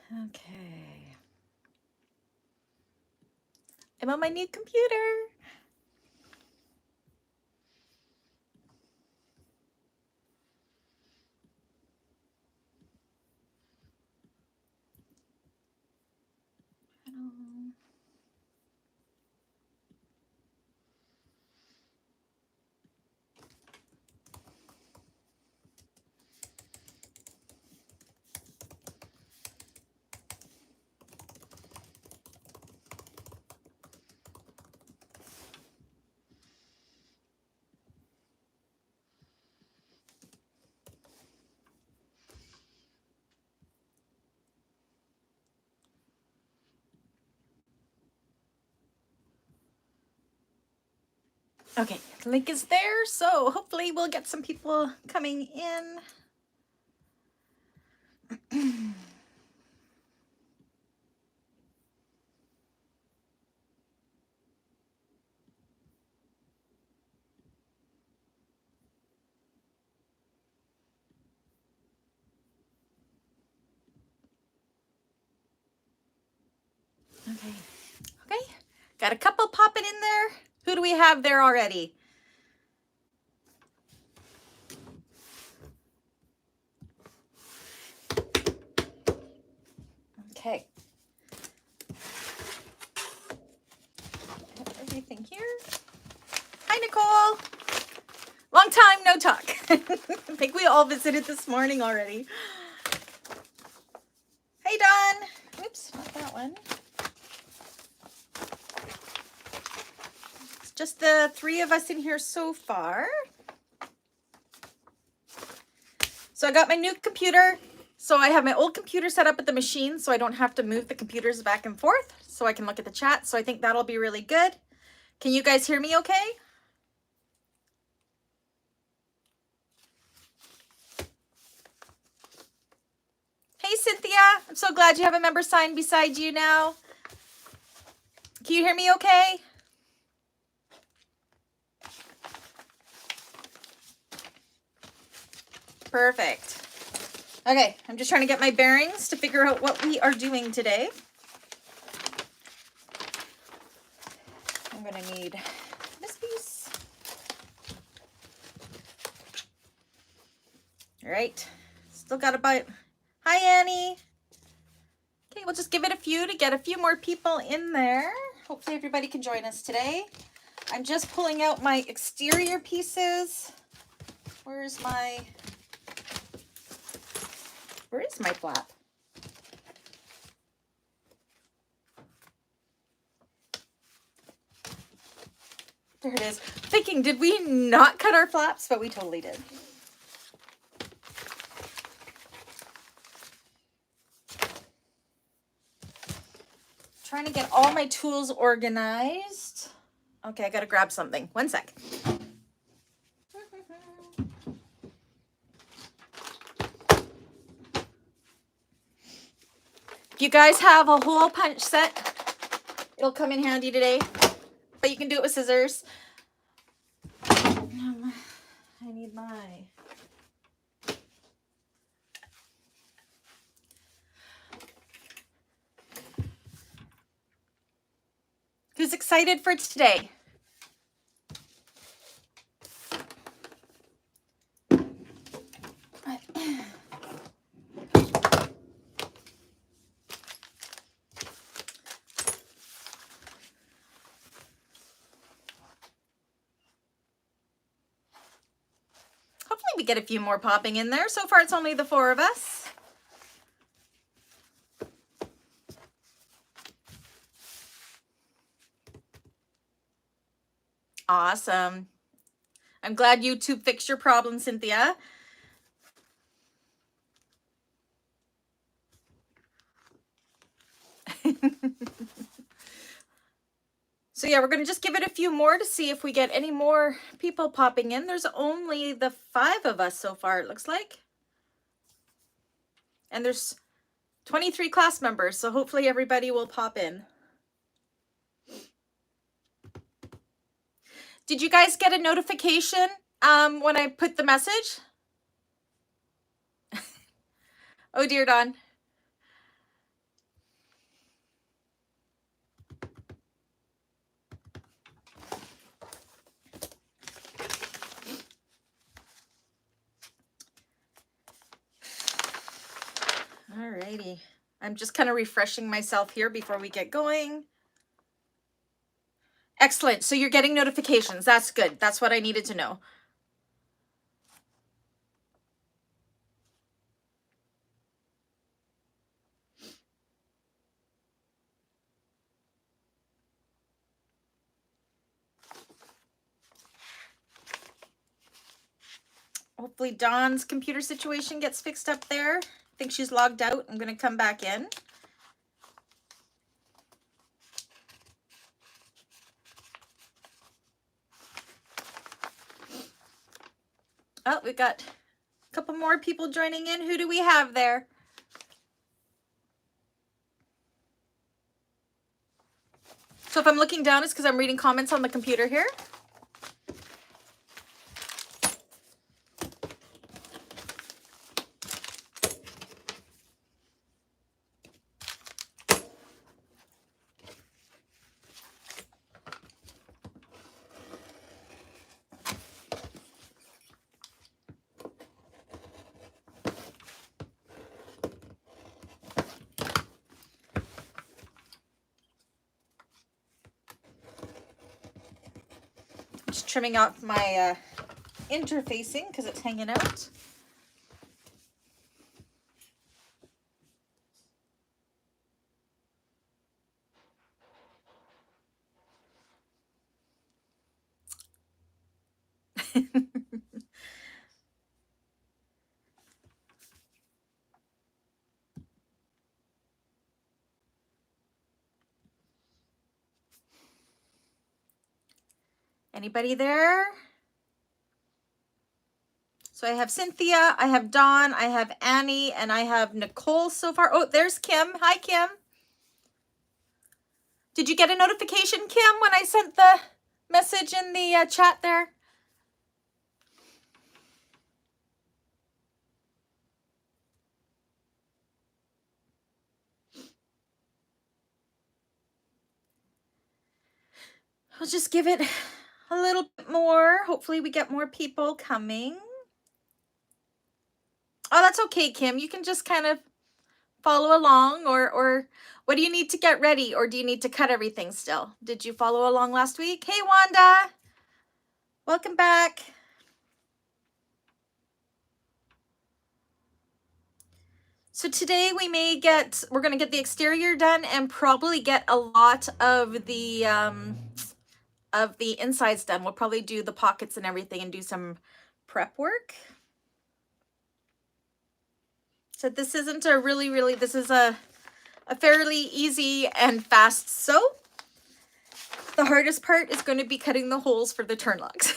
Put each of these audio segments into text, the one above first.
Okay. I'm on my new computer. Okay, the link is there, so hopefully we'll get some people coming in. Okay. Okay. Got a couple popping in there. Who do we have there already? Okay. Everything here. Hi, Nicole. Long time no talk. I think we all visited this morning already. Hey, Dawn. Oops, not that one. It's just the 3 of us in here so far. So I got my new computer. So I have my old computer set up at the machine so I don't have to move the computers back and forth so I can look at the chat. So I think that'll be really good. Can you guys hear me okay? Hey, Cynthia. I'm so glad you have a member sign beside you now. Can you hear me okay? Perfect. Okay, I'm just trying to get my bearings to figure out what we are doing today. I'm going to need this piece. All right. Still got about... Hi, Annie. Okay, we'll just give it a few to get a few more people in there. Hopefully everybody can join us today. I'm just pulling out my exterior pieces. Where is my flap? There it is. Thinking, did we not cut our flaps? But we totally did. Trying to get all my tools organized. Okay, I gotta grab something. 1 sec. If you guys have a hole punch set, it'll come in handy today. But you can do it with scissors. I need my... Who's excited for today? Hopefully we get a few more popping in there. So far it's only the 4 of us. Awesome. I'm glad YouTube fixed your problem, Cynthia. So yeah, we're going to just give it a few more to see if we get any more people popping in. There's only the 5 of us so far, it looks like. And there's 23 class members, so hopefully everybody will pop in. Did you guys get a notification when I put the message? Oh dear, Dawn. Alrighty. I'm just kind of refreshing myself here before we get going. Excellent. So you're getting notifications. That's good. That's what I needed to know. Hopefully Dawn's computer situation gets fixed up there. I think she's logged out. I'm going to come back in. Oh, we got a couple more people joining in. Who do we have there? So if I'm looking down, it's because I'm reading comments on the computer here. Just trimming off my interfacing because it's hanging out. Anybody there? So I have Cynthia, I have Dawn, I have Annie, and I have Nicole so far. Oh, there's Kim. Hi, Kim. Did you get a notification, Kim, when I sent the message in the chat there? I'll just give it a little bit more. Hopefully we get more people coming. Oh, that's okay, Kim. You can just kind of follow along, or what do you need to get ready, or do you need to cut everything still? Did you follow along last week? Hey, Wanda. Welcome back. So today we're going to get the exterior done and probably get a lot of the insides done. We'll probably do the pockets and everything and do some prep work. So this isn't a this is a fairly easy and fast sew. The hardest part is going to be cutting the holes for the turn locks.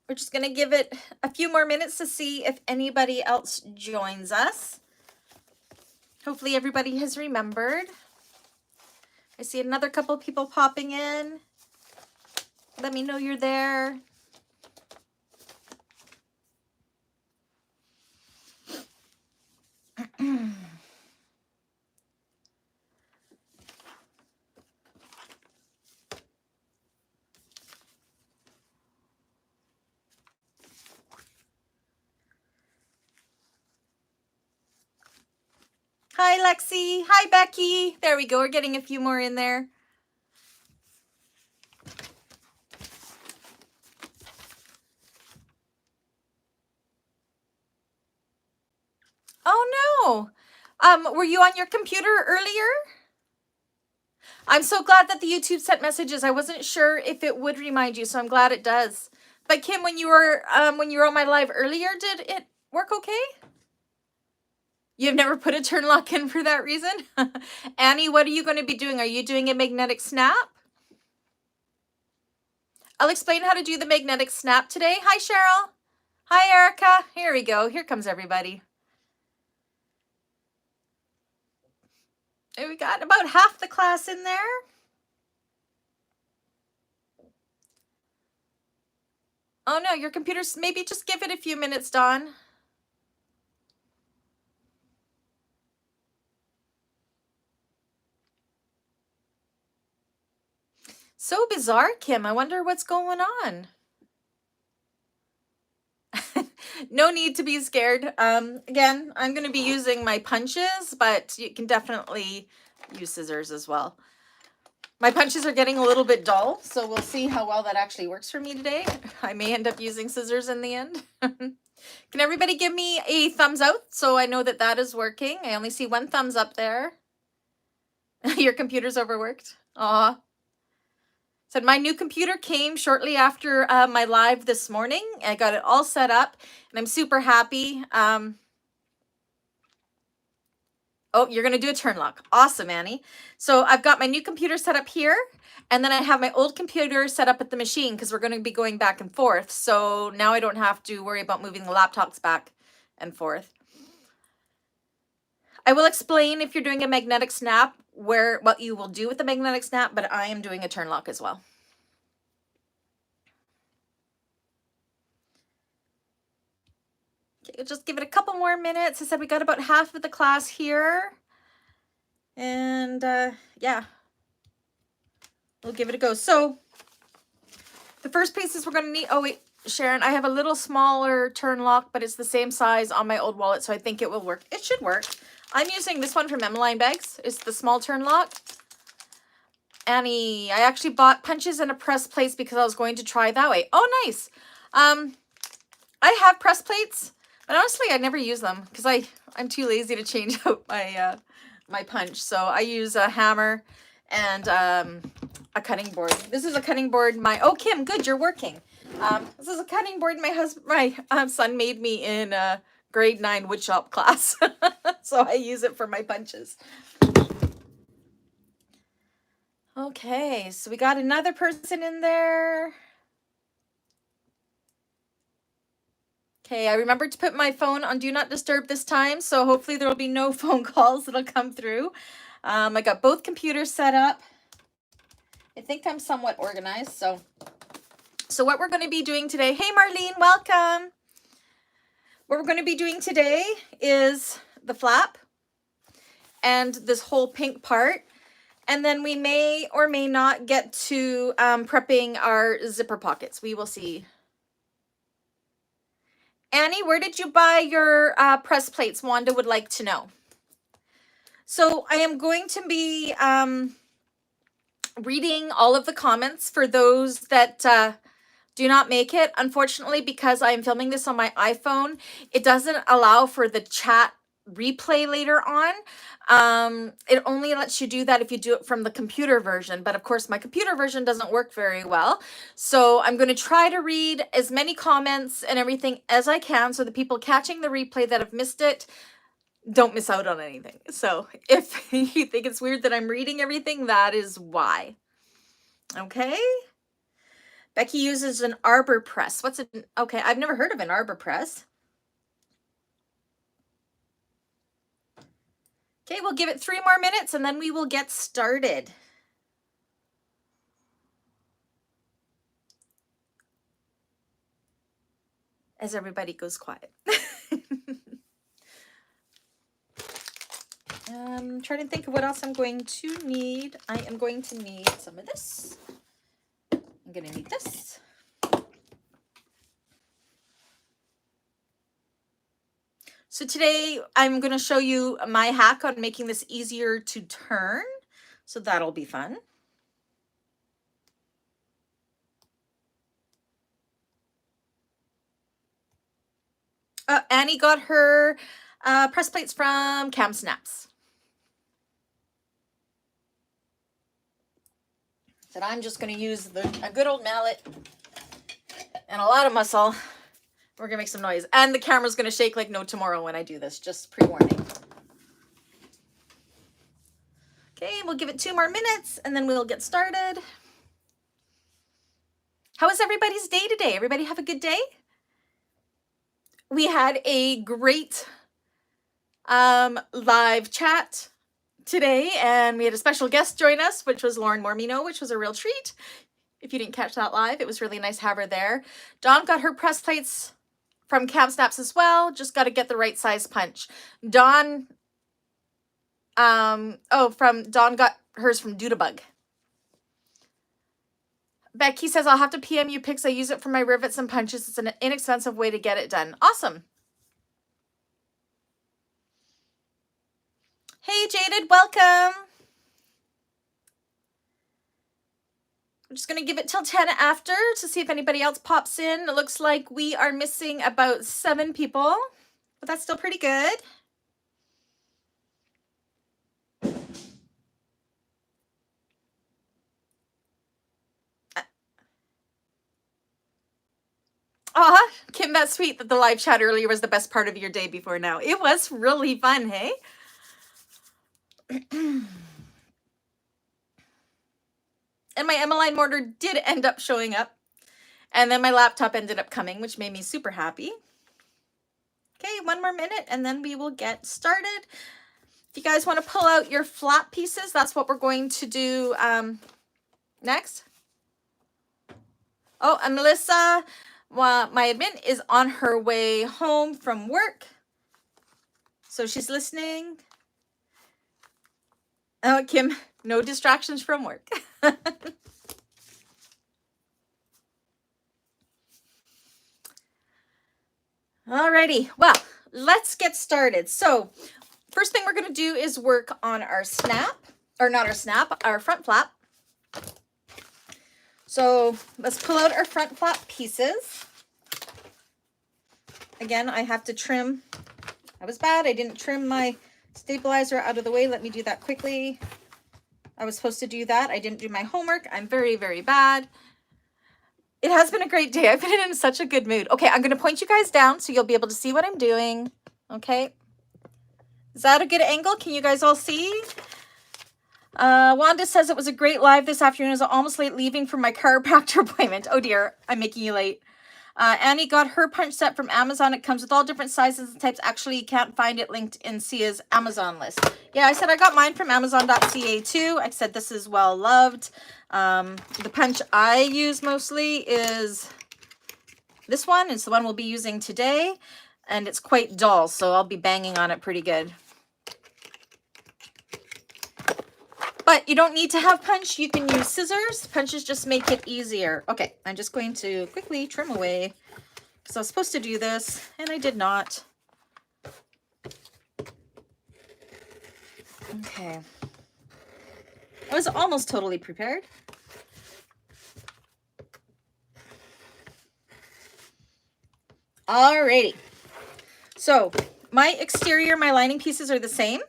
We're just going to give it a few more minutes to see if anybody else joins us. Hopefully everybody has remembered. I see another couple people popping in. Let me know you're there. Hi, Lexi. Hi, Becky. There we go. We're getting a few more in there. Oh, no. Were you on your computer earlier? I'm so glad that the YouTube sent messages. I wasn't sure if it would remind you, so I'm glad it does. But Kim, when you were on my live earlier, did it work okay? You've never put a turn lock in for that reason? Annie, what are you going to be doing? Are you doing a magnetic snap? I'll explain how to do the magnetic snap today. Hi, Cheryl. Hi, Erica. Here we go. Here comes everybody. And we got about half the class in there. Oh, no, your computer's, maybe just give it a few minutes, Dawn. So bizarre, Kim. I wonder what's going on. No need to be scared. Again, I'm going to be using my punches, but you can definitely use scissors as well. My punches are getting a little bit dull, so we'll see how well that actually works for me today. I may end up using scissors in the end. Can everybody give me a thumbs out so I know that that is working? I only see one thumbs up there. Your computer's overworked. Aw. Said my new computer came shortly after my live this morning. I got it all set up and I'm super happy. Oh, you're going to do a turn lock. Awesome, Annie. So I've got my new computer set up here, and then I have my old computer set up at the machine because we're going to be going back and forth. So now I don't have to worry about moving the laptops back and forth. I will explain if you're doing a magnetic snap what you will do with the magnetic snap, but I am doing a turn lock as well. Okay, just give it a couple more minutes. I said we got about half of the class here. And yeah, we'll give it a go. So the first pieces we're going to need, oh wait, Sharon, I have a little smaller turn lock, but it's the same size on my old wallet, so I think it will work. It should work. I'm using this one from Emmeline Bags. It's the small turn lock. Annie, I actually bought punches and a press plates because I was going to try that way. Oh, nice. I have press plates, but honestly, I never use them because I'm too lazy to change out my my punch. So I use a hammer and a cutting board. This is a cutting board. Oh, Kim, good, you're working. This is a cutting board my son made me in grade 9 woodshop class. So I use it for my punches. Okay, so we got another person in there. Okay, I remembered to put my phone on Do Not Disturb this time, so hopefully there will be no phone calls that'll come through. I got both computers set up. I think I'm somewhat organized, so what we're going to be doing today, hey Marlene, welcome. What we're going to be doing today is the flap and this whole pink part. And then we may or may not get to prepping our zipper pockets. We will see. Annie, where did you buy your press plates? Wanda would like to know. So I am going to be reading all of the comments for those that do not make it. Unfortunately, because I am filming this on my iPhone, it doesn't allow for the chat replay later on. It only lets you do that if you do it from the computer version, but of course my computer version doesn't work very well. So I'm going to try to read as many comments and everything as I can so the people catching the replay that have missed it don't miss out on anything. So if you think it's weird that I'm reading everything, that is why. Okay. Becky uses an arbor press. What's it? Okay, I've never heard of an arbor press. Okay, we'll give it 3 more minutes and then we will get started. As everybody goes quiet. Trying to think of what else I'm going to need. I am going to need some of this. I'm going to need this. So today I'm going to show you my hack on making this easier to turn. So that'll be fun. Annie got her press plates from Cam Snaps. Said I'm just going to use a good old mallet and a lot of muscle. We're going to make some noise. And the camera's going to shake like no tomorrow when I do this. Just pre-warning. Okay, we'll give it 2 more minutes and then we'll get started. How was everybody's day today? Everybody have a good day? We had a great live chat today, and we had a special guest join us, which was Lauren Mormino, which was a real treat. If you didn't catch that live, it was really nice to have her there. Dawn got her press plates from Cam Snaps as well. Just got to get the right size punch. Dawn, Dawn got hers from Dudabug. Becky says, I'll have to PM you pics. I use it for my rivets and punches. It's an inexpensive way to get it done. Awesome. Hey, Jaded, welcome. I'm just going to give it till 10 after to see if anybody else pops in. It looks like we are missing about 7 people, but that's still pretty good. Aw, Kim, that's sweet that the live chat earlier was the best part of your day before now. It was really fun, hey? And my Emmeline mortar did end up showing up. And then my laptop ended up coming, which made me super happy. Okay, 1 more minute and then we will get started. If you guys want to pull out your flap pieces, that's what we're going to do next. Oh, and Melissa, well, my admin is on her way home from work. So she's listening. Oh, Kim, no distractions from work. Alrighty, well, let's get started. So first thing we're going to do is work on our snap, or not our snap, our front flap. So let's pull out our front flap pieces. Again, I have to trim. That was bad. I didn't trim my stabilizer out of the way. Let me do that quickly. I was supposed to do that. I didn't do my homework. I'm very, very bad. It has been a great day. I've been in such a good mood. Okay, I'm going to point you guys down so you'll be able to see what I'm doing. Okay. Is that a good angle? Can you guys all see? Wanda says it was a great live this afternoon. I was almost late leaving for my chiropractor appointment. Oh dear, I'm making you late. Annie got her punch set from Amazon. It comes with all different sizes and types. Actually, you can't find it linked in Sia's Amazon list. Yeah, I said I got mine from Amazon.ca too. I said this is well loved. The punch I use mostly is this one. It's the one we'll be using today. And it's quite dull, so I'll be banging on it pretty good. But you don't need to have punch. You can use scissors. Punches just make it easier. Okay, I'm just going to quickly trim away because I was supposed to do this and I did not. Okay. I was almost totally prepared. Alrighty. So my exterior, my lining pieces are the same.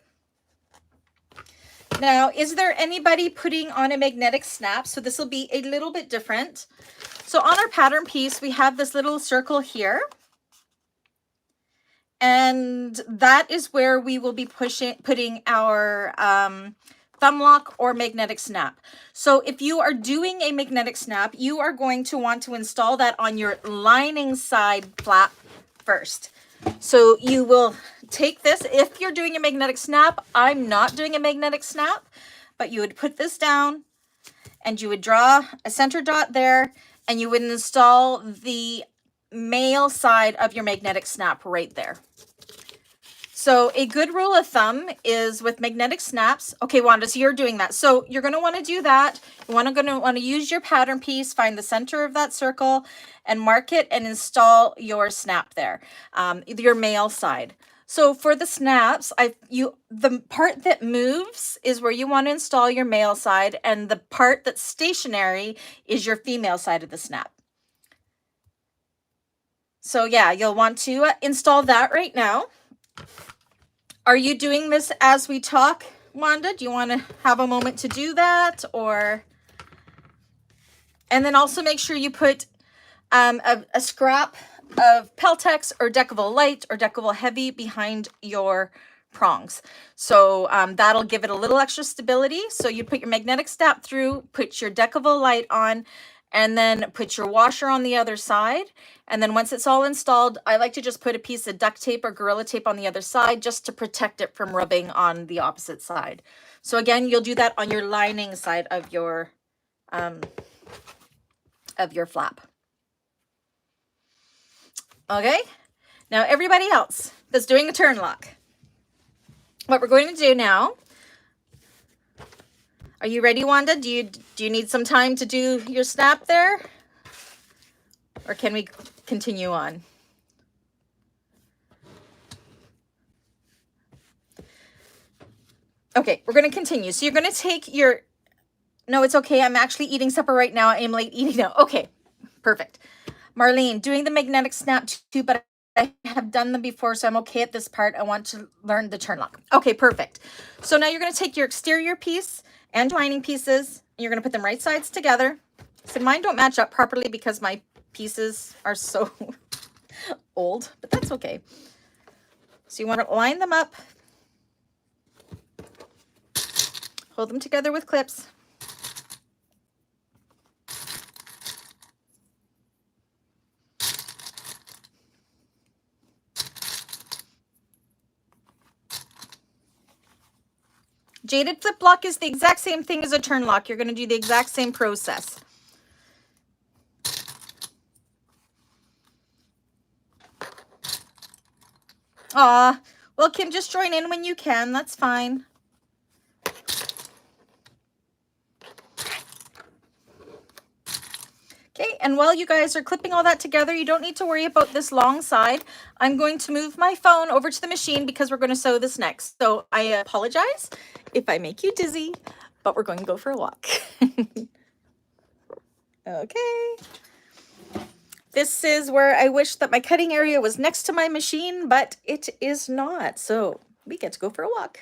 Now, is there anybody putting on a magnetic snap? So this will be a little bit different. So on our pattern piece, we have this little circle here. And that is where we will be putting our thumb lock or magnetic snap. So if you are doing a magnetic snap, you are going to want to install that on your lining side flap first. So you will take this, if you're doing a magnetic snap, I'm not doing a magnetic snap, but you would put this down and you would draw a center dot there and you would install the male side of your magnetic snap right there. So a good rule of thumb is with magnetic snaps. Okay, Wanda, so you're doing that. So you're going to want to do that. You're going to want to use your pattern piece, find the center of that circle and mark it and install your snap there, your male side. So for the snaps, the part that moves is where you want to install your male side, and the part that's stationary is your female side of the snap. So yeah, you'll want to install that right now. Are you doing this as we talk, Wanda? Do you want to have a moment to do that? And then also make sure you put a scrap of Peltex or Decavol Light or Decavol Heavy behind your prongs. So that'll give it a little extra stability. So you put your magnetic snap through, put your Decavol Light on, and then put your washer on the other side. And then once it's all installed, I like to just put a piece of duct tape or Gorilla Tape on the other side just to protect it from rubbing on the opposite side. So again, you'll do that on your lining side of your flap. Okay, now everybody else that's doing a turn lock, what we're going to do now, Are you ready, Wanda? Do you need some time to do your snap there? Or can we continue on? Okay, we're going to continue. So you're going to take your, no, it's okay. I'm actually eating supper right now. I am late eating now. Okay, perfect. Marlene, doing the magnetic snap too, but I have done them before, so I'm okay at this part. I want to learn the turn lock. Okay, perfect. So now you're going to take your exterior piece and lining pieces, and you're going to put them right sides together. So mine don't match up properly because my pieces are so old, but that's okay. So you want to line them up, hold them together with clips. Jaded flip lock is the exact same thing as a turn lock. You're going to do the exact same process. Aw, well, Kim, just join in when you can. That's fine. Okay, and while you guys are clipping all that together, you don't need to worry about this long side. I'm going to move my phone over to the machine because we're going to sew this next. So I apologize if I make you dizzy, but we're going to go for a walk. Okay. This is where I wish that my cutting area was next to my machine, but it is not. So we get to go for a walk.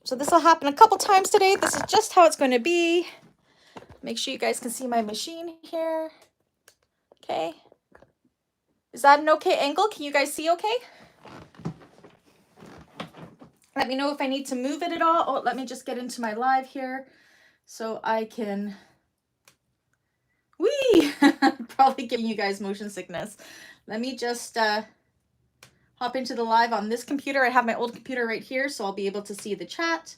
So this will happen a couple times today. This is just how it's going to be. Make sure you guys can see my machine here. Okay. Is that an okay angle? Can you guys see okay? Let me know if I need to move it at all. Oh, let me just get into my live here so I can... Whee! Probably giving you guys motion sickness. Let me just hop into the live on this computer. I have my old computer right here, so I'll be able to see the chat.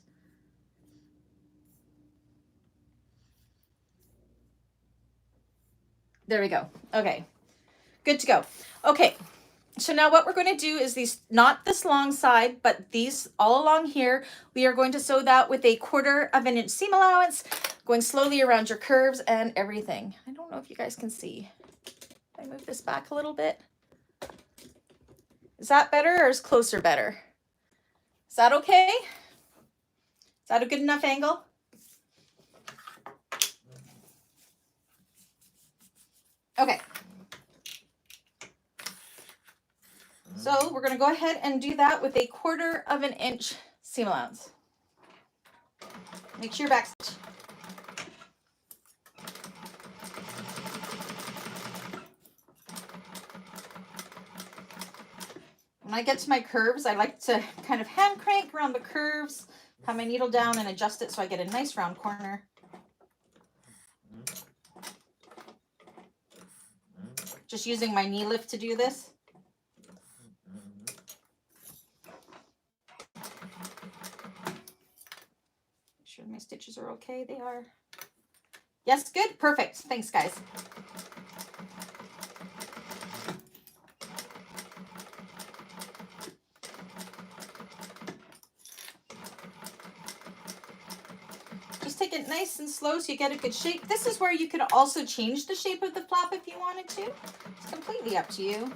There we go. Okay, good to go. Okay, so now what we're going to do is these, not this long side, but these all along here, we are going to sew that with 1/4 of an inch seam allowance, going slowly around your curves and everything. I don't know if you guys can see. I move this back a little bit. Is that better or is closer better? Is that okay? Is that a good enough angle? Okay. So we're going to go ahead and do that with 1/4 of an inch seam allowance. Make sure your back's... When I get to my curves, I like to kind of hand crank around the curves, have my needle down and adjust it so I get a nice round corner. Just using my knee lift to do this. Make sure my stitches are okay. They are. Yes, good. Perfect. Thanks, guys. Just take it nice and slow so you get a good shape. This is where you could also change the shape of the flap if you wanted to. It's completely up to you.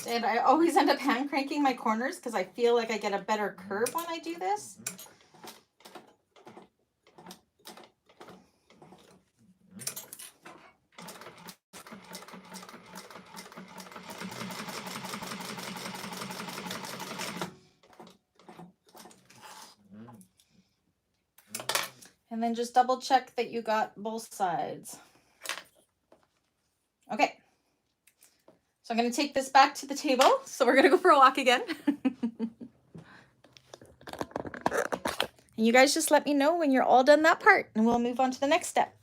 And I always end up hand cranking my corners because I feel like I get a better curve when I do this. And then just double check that you got both sides. Okay. So I'm going to take this back to the table. So we're going to go for a walk again. And you guys just let me know when you're all done that part and we'll move on to the next step.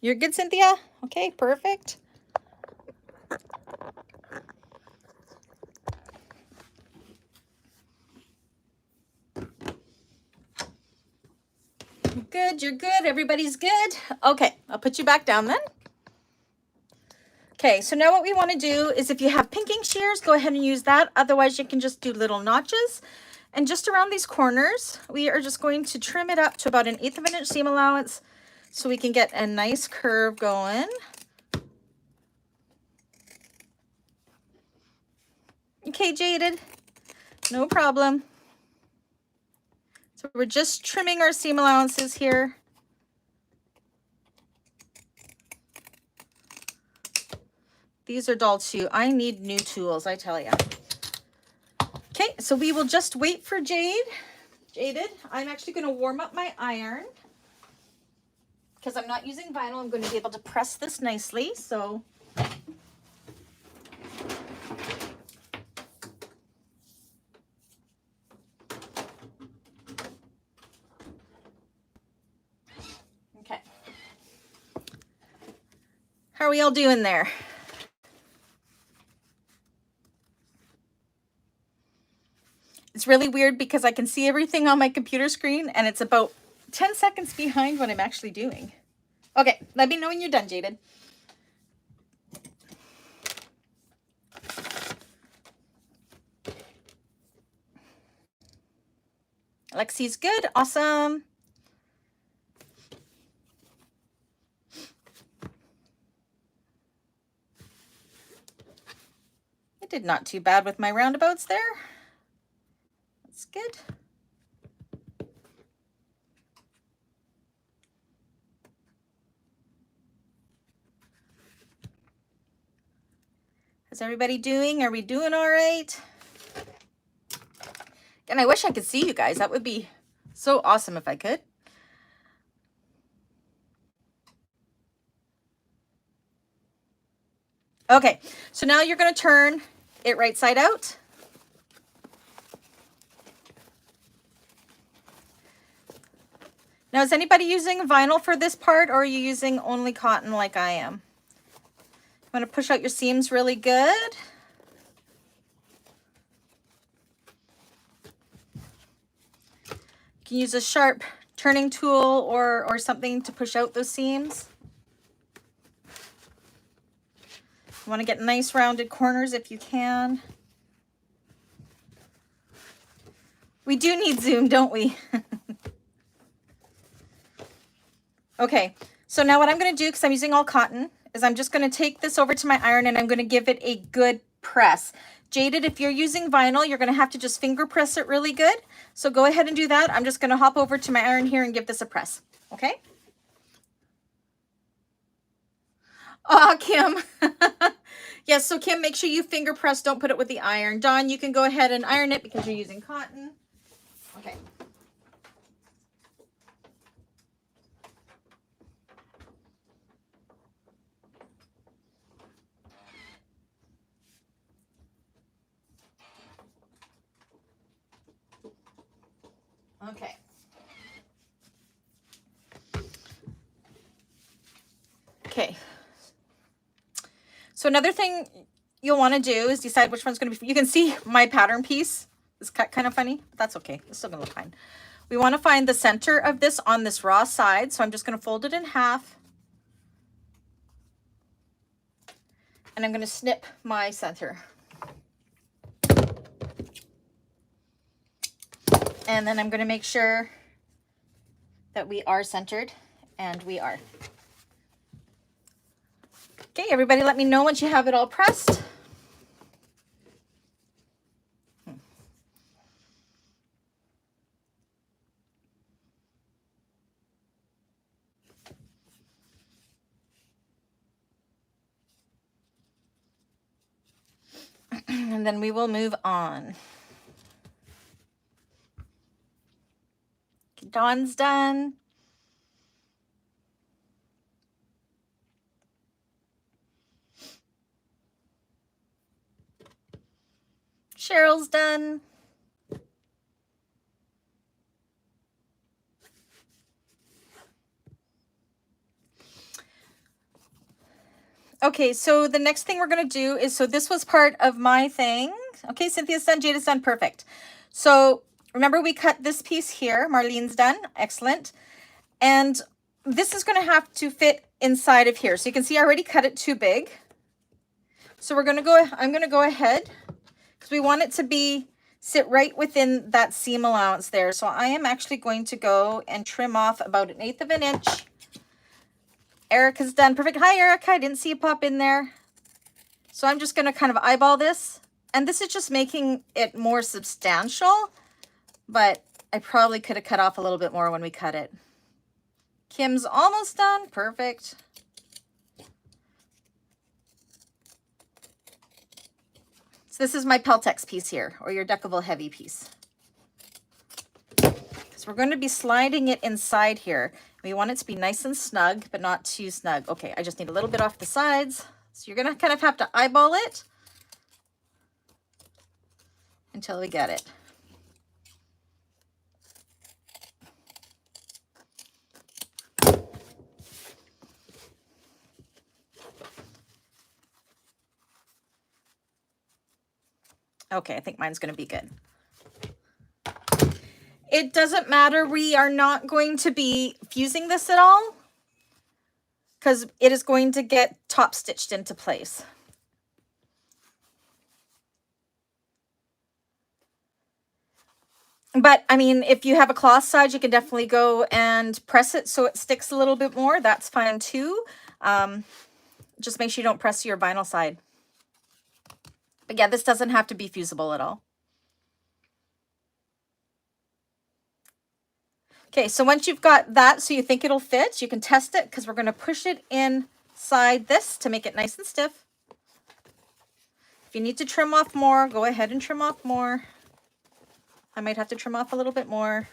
You're good, Cynthia? Okay, perfect. Good, you're good. Everybody's good. Okay, I'll put you back down then. Okay, so now what we want to do is if you have pinking shears, go ahead and use that. Otherwise, you can just do little notches. And just around these corners, we are just going to trim it up to about 1/8 of an inch seam allowance so we can get a nice curve going. Okay, Jaded, no problem. So we're just trimming our seam allowances here. These are dull too. I need new tools, I tell you. Okay, so we will just wait for Jaded. I'm actually going to warm up my iron because I'm not using vinyl. I'm going to be able to press this nicely. So okay. How are we all doing there? It's really weird because I can see everything on my computer screen and it's about 10 seconds behind what I'm actually doing. Okay, let me know when you're done, Jaded. Alexi's good, awesome. I did not too bad with my roundabouts there. That's good. How's everybody doing? Are we doing all right? And I wish I could see you guys. That would be so awesome if I could. Okay, so now you're going to turn it right side out. Now, is anybody using vinyl for this part, or are you using only cotton like I am? You want to push out your seams really good. You can use a sharp turning tool or something to push out those seams. You want to get nice rounded corners if you can. We do need zoom, don't we? Okay, so now what I'm going to do, because I'm using all cotton, is I'm just going to take this over to my iron and I'm going to give it a good press. Jaded, if you're using vinyl, you're going to have to just finger press it really good. So go ahead and do that. I'm just going to hop over to my iron here and give this a press. Okay? Oh, Kim. Yes, so Kim, make sure you finger press. Don't put it with the iron. Dawn, you can go ahead and iron it because you're using cotton. Okay. Okay. Okay. So another thing you'll want to do is decide which one's going to be, you can see my pattern piece is cut kind of funny, but that's okay. It's still going to look fine. We want to find the center of this on this raw side. So I'm just going to fold it in half. And I'm going to snip my center. And then I'm going to make sure that we are centered, and we are. Okay, everybody let me know once you have it all pressed. And then we will move on. Dawn's done. Cheryl's done. Okay, so the next thing we're going to do is, so this was part of my thing. Okay, Cynthia's done, Jada's done, perfect. So remember we cut this piece here. Marlene's done, excellent. And this is going to have to fit inside of here. So you can see I already cut it too big. So we're going to go, I'm going to go ahead because we want it to be, sit right within that seam allowance there. So I am actually going to go and trim off about 1/8 of an inch. Erica's done, perfect. Hi Erica, I didn't see you pop in there. So I'm just going to kind of eyeball this. And this is just making it more substantial, but I probably could have cut off a little bit more when we cut it. Kim's almost done, perfect. So this is my Peltex piece here, or your Decaville heavy piece. So we're going to be sliding it inside here. We want it to be nice and snug, but not too snug. Okay, I just need a little bit off the sides. So you're going to kind of have to eyeball it until we get it. Okay, I think mine's going to be good. It doesn't matter. We are not going to be fusing this at all because it is going to get top stitched into place. But I mean, if you have a cloth side, you can definitely go and press it so it sticks a little bit more. That's fine too. Just make sure you don't press your vinyl side. But yeah, this doesn't have to be fusible at all. Okay, so once you've got that so you think it'll fit, you can test it because we're going to push it inside this to make it nice and stiff. If you need to trim off more, go ahead and trim off more. I might have to trim off a little bit more.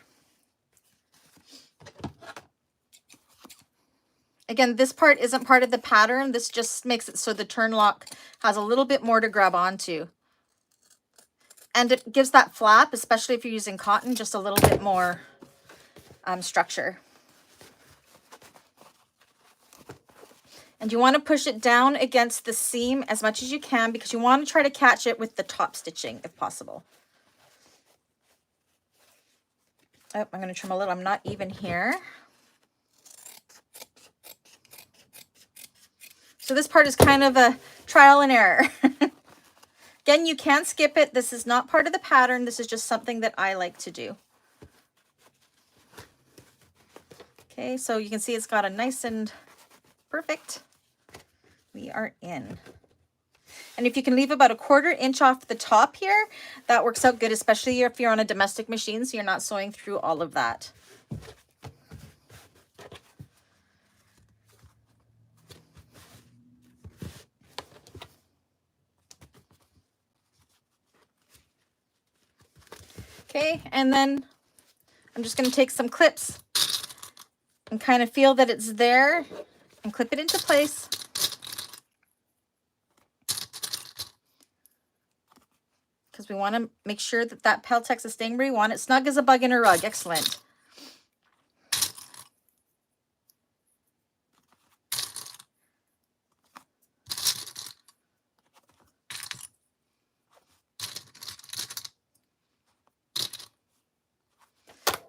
Again, this part isn't part of the pattern. This just makes it so the turn lock has a little bit more to grab onto. And it gives that flap, especially if you're using cotton, just a little bit more structure. And you want to push it down against the seam as much as you can because you want to try to catch it with the top stitching if possible. Oh, I'm going to trim a little. I'm not even here. So this part is kind of a trial and error. Again, you can skip it. This is not part of the pattern. This is just something that I like to do. Okay, so you can see it's got a nice and perfect. We are in. And if you can leave about 1/4 inch off the top here, that works out good, especially if you're on a domestic machine, so you're not sewing through all of that. Okay, and then I'm just going to take some clips and kind of feel that it's there and clip it into place. Because we want to make sure that that Peltex is staying where you want it. Snug as a bug in a rug. Excellent.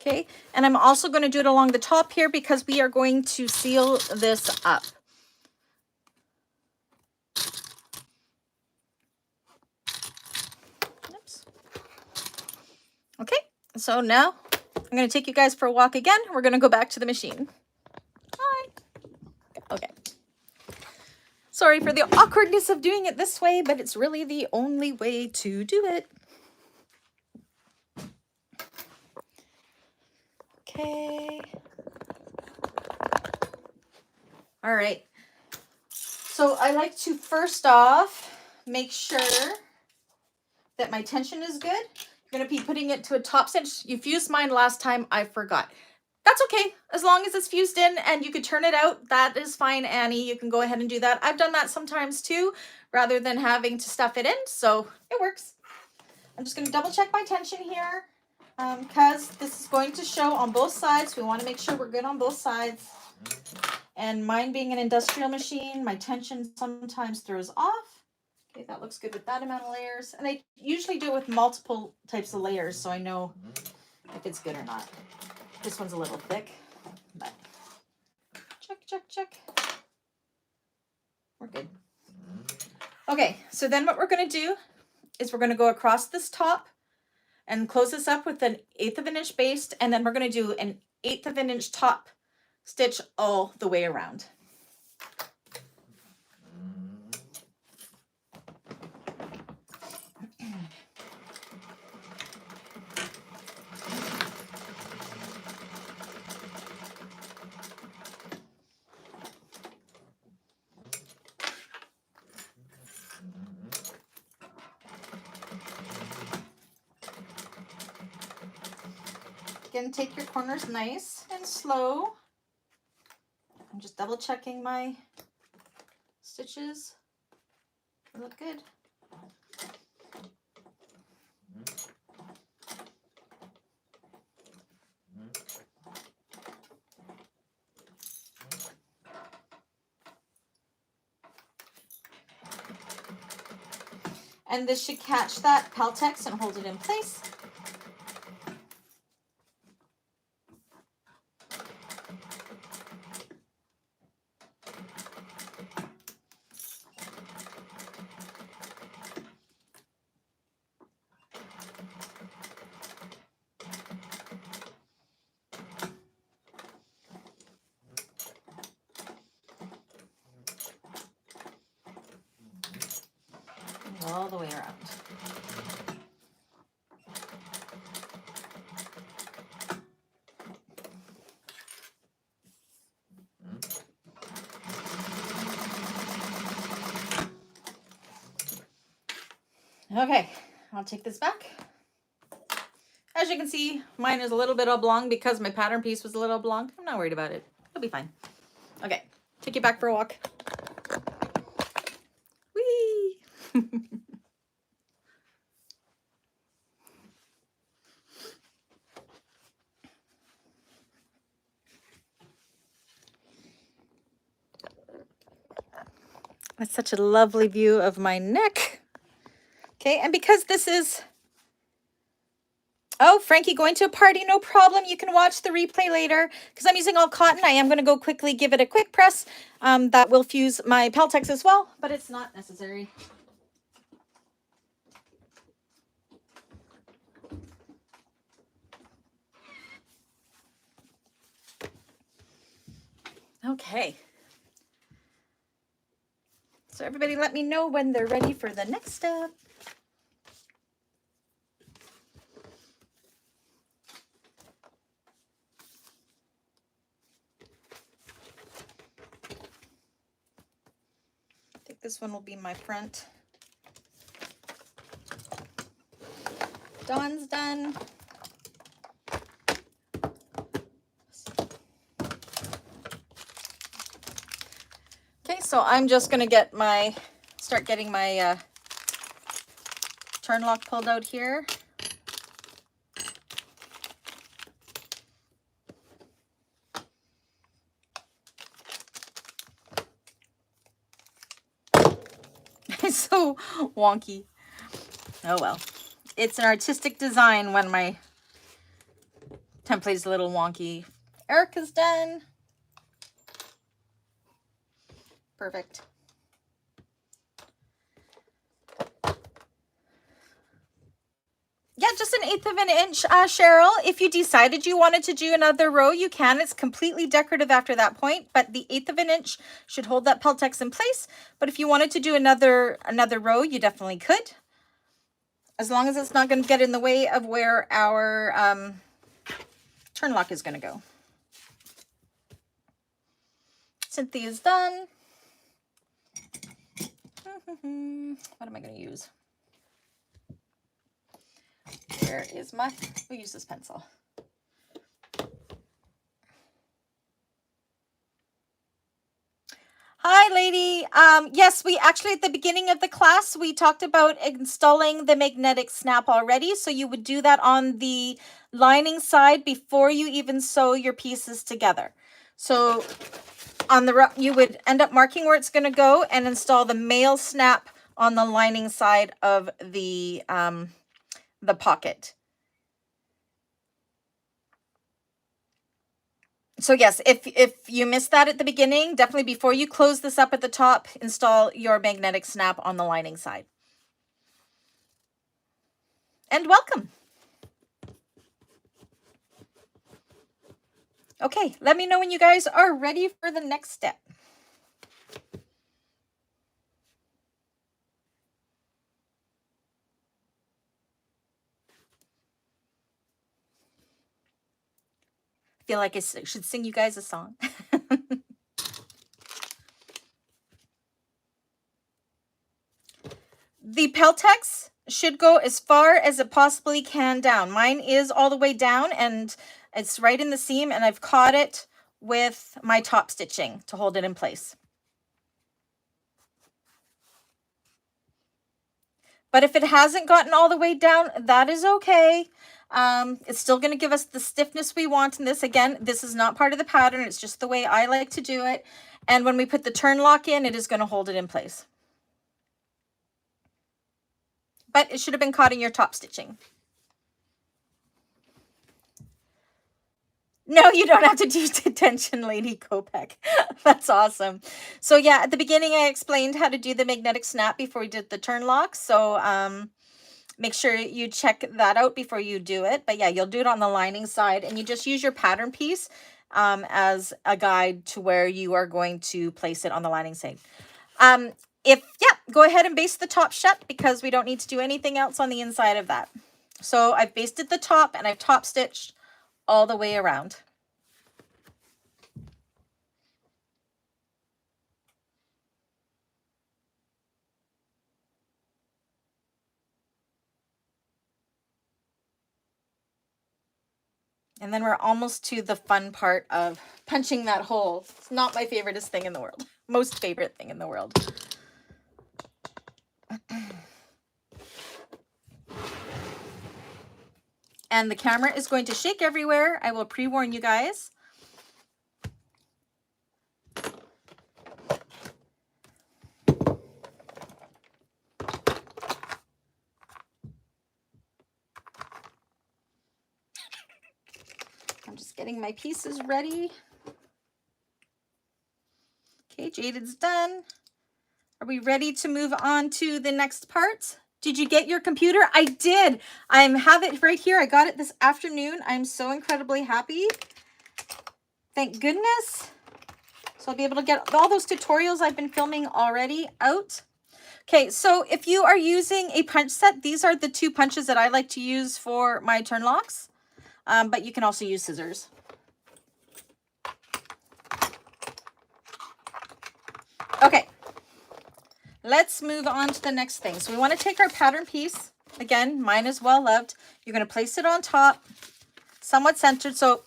Okay, and I'm also going to do it along the top here because we are going to seal this up. Oops. Okay, so now I'm going to take you guys for a walk again. We're going to go back to the machine. Hi. Okay. Sorry for the awkwardness of doing it this way, but it's really the only way to do it. Okay. All right. So I like to first off make sure that my tension is good. You're going to be putting it to a top stitch. You fused mine last time. I forgot. That's okay. As long as it's fused in and you could turn it out, that is fine, Annie. You can go ahead and do that. I've done that sometimes too, rather than having to stuff it in. So it works. I'm just going to double check my tension here. Because this is going to show on both sides. We want to make sure we're good on both sides. And mine being an industrial machine, my tension sometimes throws off. Okay, that looks good with that amount of layers. And I usually do it with multiple types of layers so I know if it's good or not. This one's a little thick, but check, check, check. We're good. Okay, so then what we're going to do is we're going to go across this top and close this up with an 1/8 of an inch baste, and then we're going to do an 1/8 of an inch top stitch all the way around. Again, take your corners nice and slow. I'm just double checking my stitches. They look good. And this should catch that Peltex and hold it in place. All the way around. Okay, I'll take this back. As you can see, mine is a little bit oblong because my pattern piece was a little oblong. I'm not worried about it. It'll be fine. Okay, take you back for a walk. Whee! That's such a lovely view of my neck. Okay, and because this is... Oh, Frankie, going to a party? No problem. You can watch the replay later. Because I'm using all cotton, I am going to go quickly give it a quick press. That will fuse my Peltex as well, but it's not necessary. Okay. So everybody let me know when they're ready for the next step. I think this one will be my front. Dawn's done. Okay, so I'm just going to start getting my turn lock pulled out here. It's so wonky. Oh well. It's an artistic design when my template is a little wonky. Erica's done. Perfect. Yeah, just an 1/8 of an inch, Cheryl. If you decided you wanted to do another row, you can. It's completely decorative after that point, but the 1/8 of an inch should hold that Peltex in place. But if you wanted to do another row, you definitely could. As long as it's not going to get in the way of where our turn lock is going to go. Cynthia's done. What am I going to use? Where is we'll use this pencil. Hi, lady. Yes, we actually, at the beginning of the class, we talked about installing the magnetic snap already. So you would do that on the lining side before you even sew your pieces together. So on the, you would end up marking where it's going to go and install the male snap on the lining side of the pocket. So yes, if you missed that at the beginning, definitely before you close this up at the top, install your magnetic snap on the lining side. And welcome. Okay, let me know when you guys are ready for the next step. I feel like I should sing you guys a song. The Peltex should go as far as it possibly can down. Mine is all the way down and it's right in the seam, and I've caught it with my top stitching to hold it in place. But if it hasn't gotten all the way down, that is okay. It's still going to give us the stiffness we want in this. Again, this is not part of the pattern. It's just the way I like to do it. And when we put the turn lock in, it is going to hold it in place. But it should have been caught in your top stitching. No, you don't have to do detention, Lady Kopek. That's awesome. So yeah, at the beginning, I explained how to do the magnetic snap before we did the turn lock. So make sure you check that out before you do it. But yeah, you'll do it on the lining side, and you just use your pattern piece as a guide to where you are going to place it on the lining side. Go ahead and baste the top shut, because we don't need to do anything else on the inside of that. So I've basted the top and I've top stitched all the way around. And then we're almost to the fun part of punching that hole. It's not my favoriteest thing in the world. Most favorite thing in the world. And the camera is going to shake everywhere. I will pre-warn you guys. I'm just getting my pieces ready. Okay, Jaded's done. Are we ready to move on to the next part? Did you get your computer? I did. I have it right here. I got it this afternoon. I'm so incredibly happy. Thank goodness. So I'll be able to get all those tutorials I've been filming already out. Okay, so if you are using a punch set, these are the two punches that I like to use for my turn locks. But you can also use scissors. Okay, let's move on to the next thing. So we want to take our pattern piece. Again, mine is well loved. You're going to place it on top, somewhat centered. So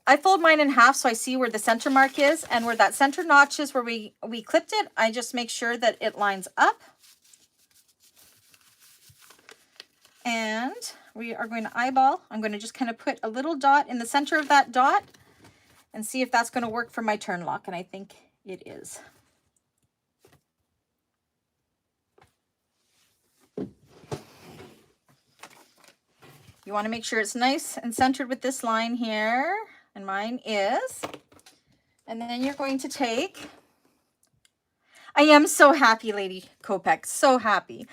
I fold mine in half so I see where the center mark is, and where that center notch is where we clipped it. I just make sure that it lines up. And we are going to eyeball. I'm going to just kind of put a little dot in the center of that dot and see if that's going to work for my turn lock. And I think it is. You want to make sure it's nice and centered with this line here, and mine is. And then you're going to take, I am so happy, Lady Kopek, so happy.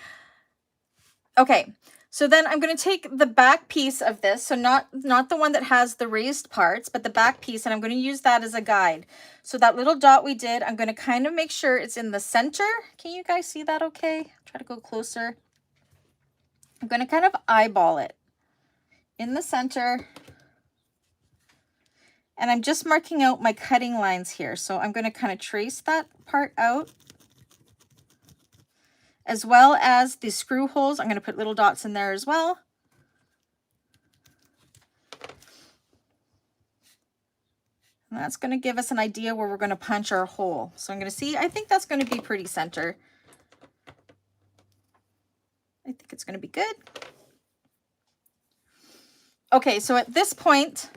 Okay, so then I'm going to take the back piece of this, so not the one that has the raised parts, but the back piece, and I'm going to use that as a guide. So that little dot we did, I'm going to kind of make sure it's in the center. Can you guys see that okay? Try to go closer. I'm going to kind of eyeball it in the center. And I'm just marking out my cutting lines here. So I'm going to kind of trace that part out, as well as the screw holes. I'm going to put little dots in there as well. And that's going to give us an idea where we're going to punch our hole. So I'm going to see, I think that's going to be pretty center. I think it's going to be good. Okay, so at this point,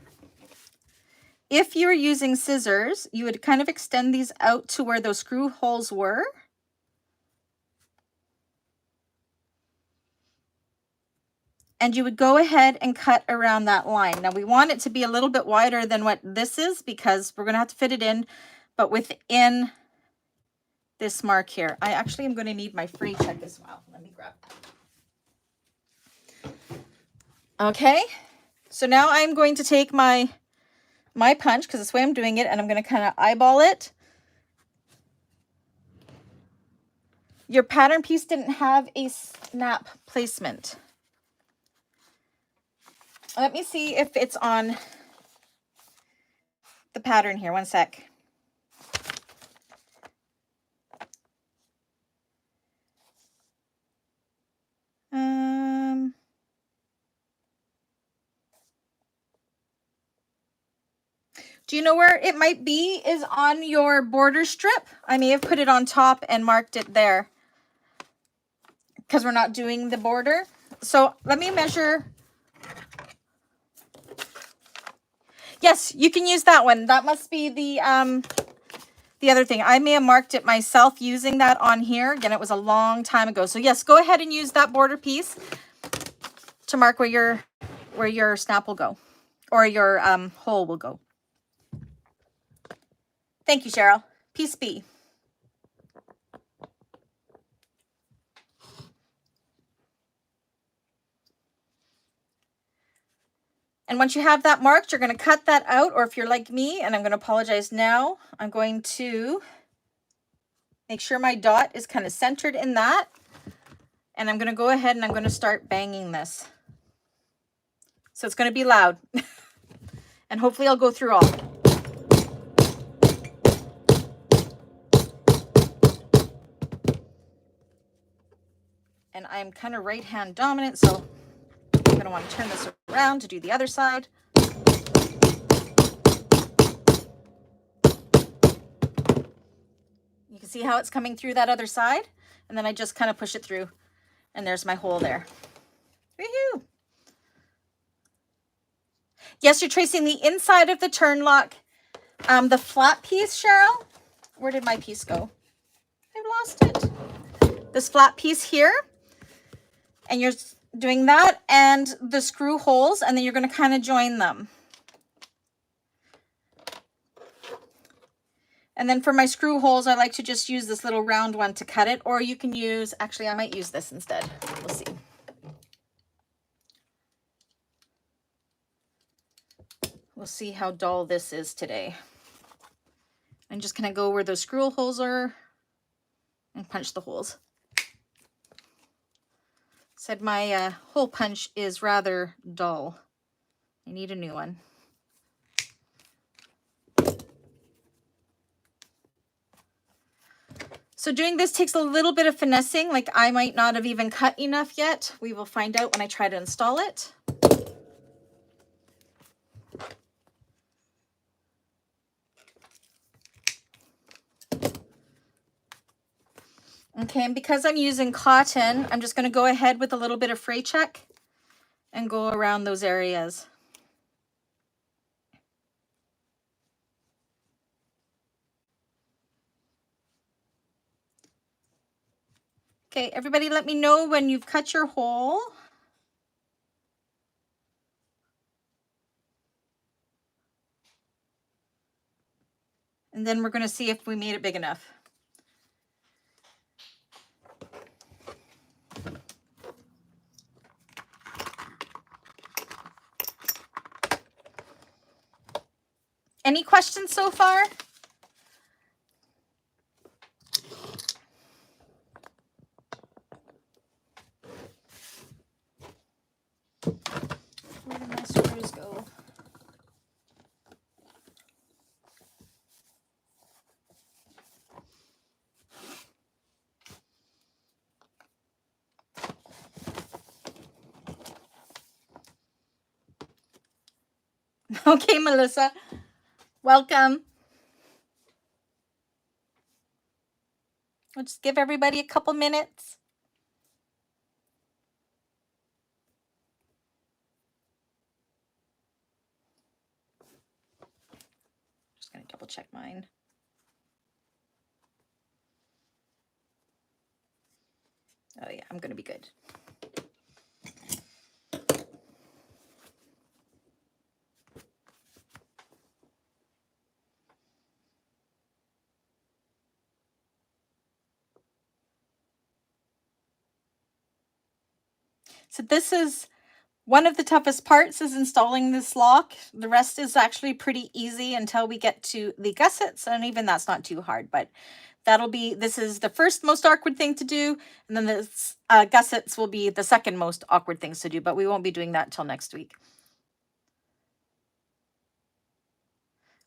if you were using scissors, you would kind of extend these out to where those screw holes were. And you would go ahead and cut around that line. Now we want it to be a little bit wider than what this is because we're going to have to fit it in, but within this mark here. I actually am going to need my free check as well. Let me grab that. Okay, so now I'm going to take my punch, because that's the way I'm doing it, and I'm going to kind of eyeball it. Your pattern piece didn't have a snap placement. Let me see if it's on the pattern here. One sec. Do you know where it might be is on your border strip? I may have put it on top and marked it there because we're not doing the border. So let me measure. Yes, you can use that one. That must be the other thing. I may have marked it myself using that on here. Again, it was a long time ago. So yes, go ahead and use that border piece to mark where your snap will go, or your hole will go. Thank you, Cheryl. Piece B. And once you have that marked, you're going to cut that out, or if you're like me, and I'm going to apologize now, I'm going to make sure my dot is kind of centered in that. And I'm going to go ahead and I'm going to start banging this. So it's going to be loud. And hopefully I'll go through all. And I'm kind of right hand dominant, so I'm going to want to turn this around to do the other side. You can see how it's coming through that other side, and then I just kind of push it through, and there's my hole there. Woohoo! Yes, you're tracing the inside of the turn lock. The flat piece, Cheryl, where did my piece go? I've lost it. This flat piece here, and you're doing that and the screw holes, and then you're going to kind of join them. And then for my screw holes, I like to just use this little round one to cut it, or you can use, actually I might use this instead. We'll see. We'll see how dull this is today. I'm just going to go where those screw holes are and punch the holes. Said my hole punch is rather dull. I need a new one. So doing this takes a little bit of finessing, like I might not have even cut enough yet. We will find out when I try to install it. Okay, and because I'm using cotton, I'm just going to go ahead with a little bit of fray check and go around those areas. Okay, everybody let me know when you've cut your hole. And then we're going to see if we made it big enough. Any questions so far? Where did my screws go? Okay, Melissa, welcome. We'll just give everybody a couple minutes. double check mine. Oh yeah, I'm gonna be good. So this is one of the toughest parts, is installing this lock. The rest is actually pretty easy until we get to the gussets, and even that's not too hard, but this is the first most awkward thing to do, and then this gussets will be the second most awkward things to do, but we won't be doing that till next week.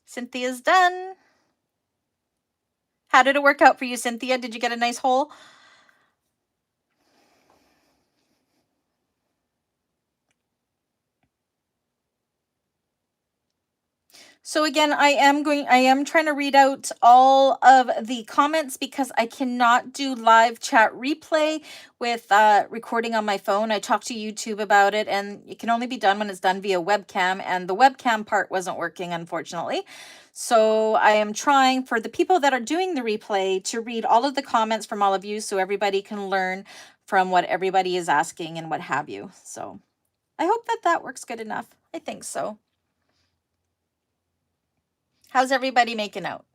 Cynthia's done. How did it work out for you, Cynthia? Did you get a nice hole? So again, I am trying to read out all of the comments because I cannot do live chat replay with recording on my phone. I talked to YouTube about it, and it can only be done when it's done via webcam, and the webcam part wasn't working, unfortunately. So I am trying, for the people that are doing the replay, to read all of the comments from all of you so everybody can learn from what everybody is asking and what have you. So I hope that that works good enough. I think so. How's everybody making out?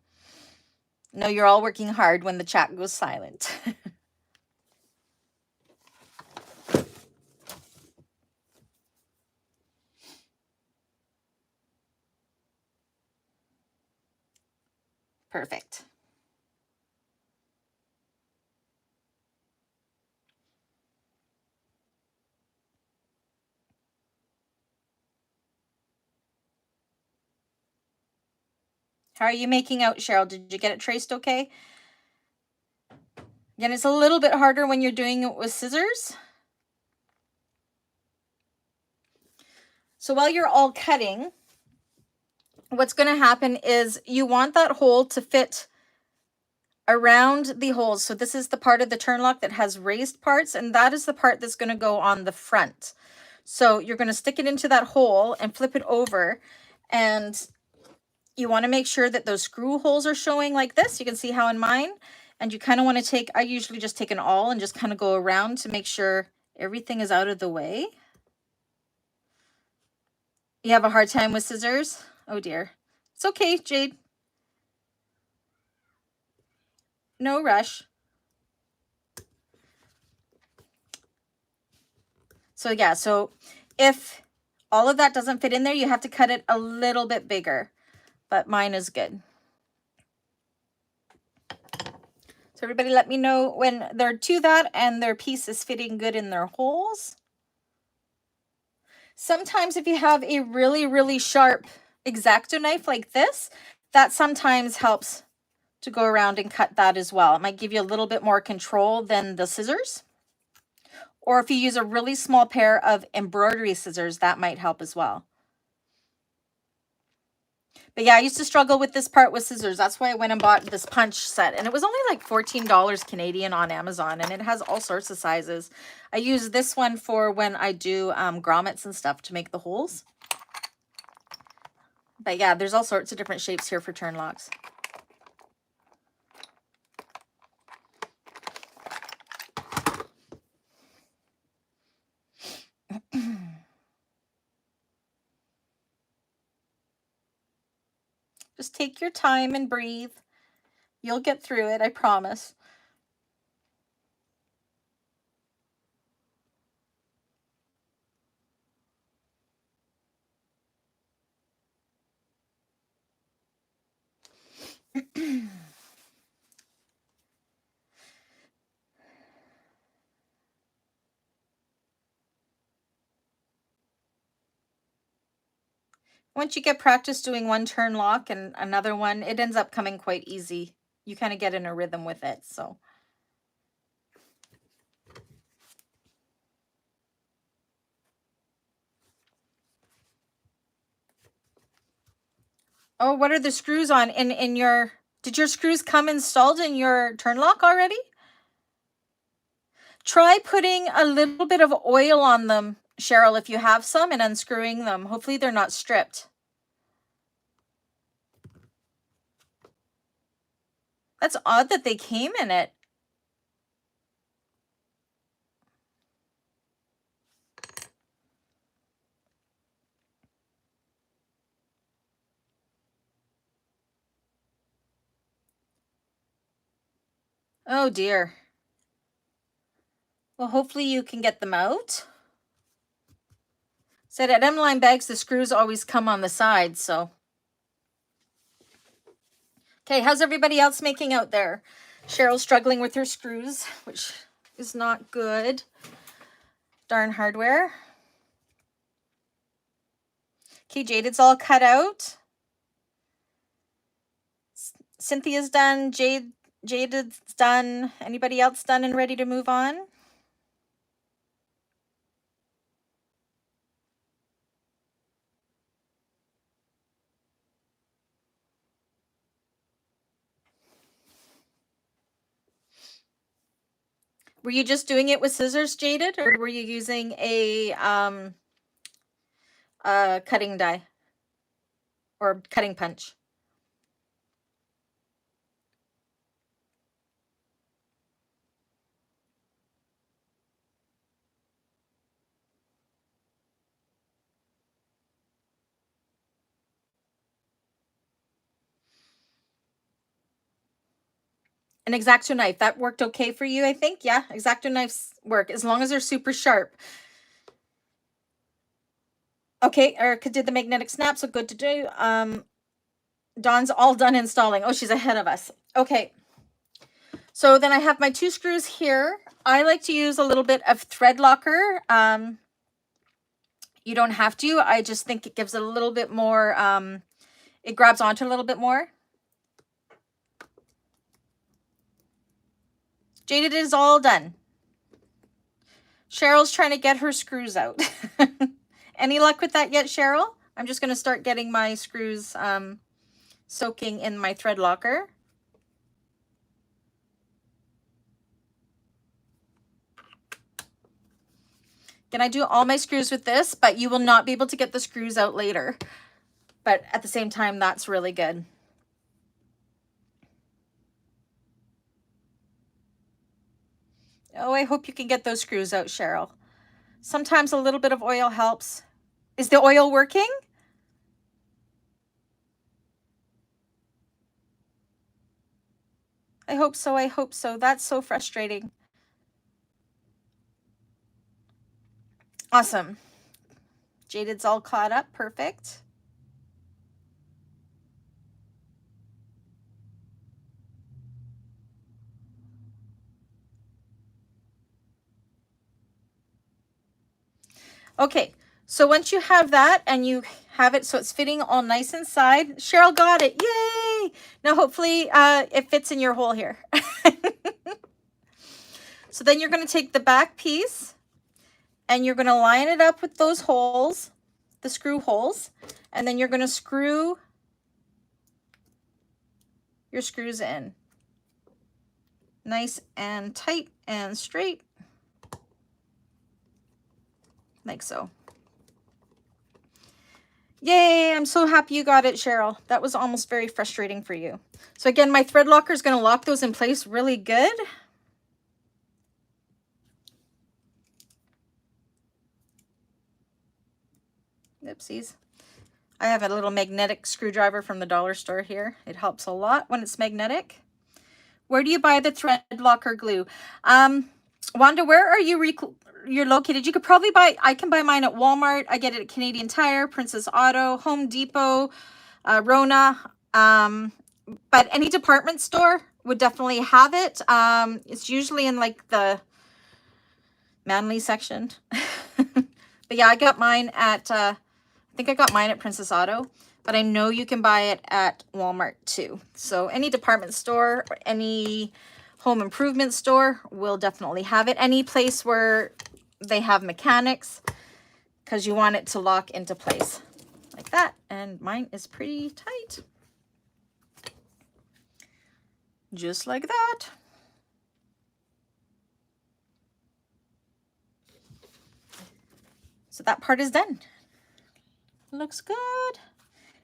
No, you're all working hard when the chat goes silent. Perfect. How are you making out, Cheryl? Did you get it traced okay? Again, it's a little bit harder when you're doing it with scissors. So while you're all cutting, what's going to happen is you want that hole to fit around the holes. So this is the part of the turn lock that has raised parts, and that is the part that's going to go on the front. So you're going to stick it into that hole and flip it over, and you want to make sure that those screw holes are showing like this. You can see how in mine, and you kind of want to take, I usually just take an awl and just kind of go around to make sure everything is out of the way. You have a hard time with scissors? Oh dear. It's okay, Jade. No rush. So yeah, so if all of that doesn't fit in there, you have to cut it a little bit bigger, but mine is good. So everybody let me know when they're to that and their piece is fitting good in their holes. Sometimes if you have a really, really sharp X-Acto knife like this, that sometimes helps to go around and cut that as well. It might give you a little bit more control than the scissors. Or if you use a really small pair of embroidery scissors, that might help as well. But yeah, I used to struggle with this part with scissors. That's why I went and bought this punch set. And it was only like $14 Canadian on Amazon. And it has all sorts of sizes. I use this one for when I do grommets and stuff to make the holes. But yeah, there's all sorts of different shapes here for turn locks. Just take your time and breathe. You'll get through it, I promise. Once you get practice doing one turn lock and another one, it ends up coming quite easy. You kind of get in a rhythm with it, so. Oh, what are the screws on in your, did your screws come installed in your turn lock already? Try putting a little bit of oil on them, Cheryl, if you have some, and unscrewing them. Hopefully they're not stripped. That's odd that they came in it. Oh dear. Well, hopefully you can get them out. Said at M-Line bags, the screws always come on the side, so. Okay, how's everybody else making out there? Cheryl's struggling with her screws, which is not good. Darn hardware. Okay, Jaded's all cut out. Cynthia's done. Jaded's done. Anybody else done and ready to move on? Were you just doing it with scissors, Jaded, or were you using a cutting die or cutting punch? An X-Acto knife, that worked okay for you, I think. Yeah, X-Acto knives work as long as they're super sharp. Okay, Erica did the magnetic snap, so good to do. Dawn's all done installing. Oh, she's ahead of us. Okay, so then I have my 2 screws here. I like to use a little bit of thread locker. You don't have to. I just think it gives it a little bit more, it grabs onto a little bit more. Jaded is all done. Cheryl's trying to get her screws out. Any luck with that yet, Cheryl? I'm just going to start getting my screws soaking in my thread locker. Can I do all my screws with this? But you will not be able to get the screws out later. But at the same time, that's really good. Oh, I hope you can get those screws out, Cheryl. Sometimes a little bit of oil helps. Is the oil working? I hope so. I hope so. That's so frustrating. Awesome. Jaded's all caught up. Perfect. Okay, so once you have that and you have it so it's fitting all nice inside, Cheryl got it. Yay! Now hopefully it fits in your hole here. So then you're going to take the back piece and you're going to line it up with those holes, the screw holes, and then you're going to screw your screws in. Nice and tight and straight. Like so. Yay, I'm so happy you got it, Cheryl. That was almost very frustrating for you. So again, my thread locker is going to lock those in place really good. Oopsies. I have a little magnetic screwdriver from the dollar store here. It helps a lot when it's magnetic. Where do you buy the thread locker glue? Wanda, where are you're located? You could probably I can buy mine at Walmart. I get it at Canadian Tire, Princess Auto, Home Depot, Rona. But any department store would definitely have it. It's usually in like the manly section. But yeah, I got mine at, I think I got mine at Princess Auto, but I know you can buy it at Walmart too. So any department store or any home improvement store will definitely have it. Any place where they have mechanics, because you want it to lock into place like that. And mine is pretty tight. Just like that. So that part is done. Looks good.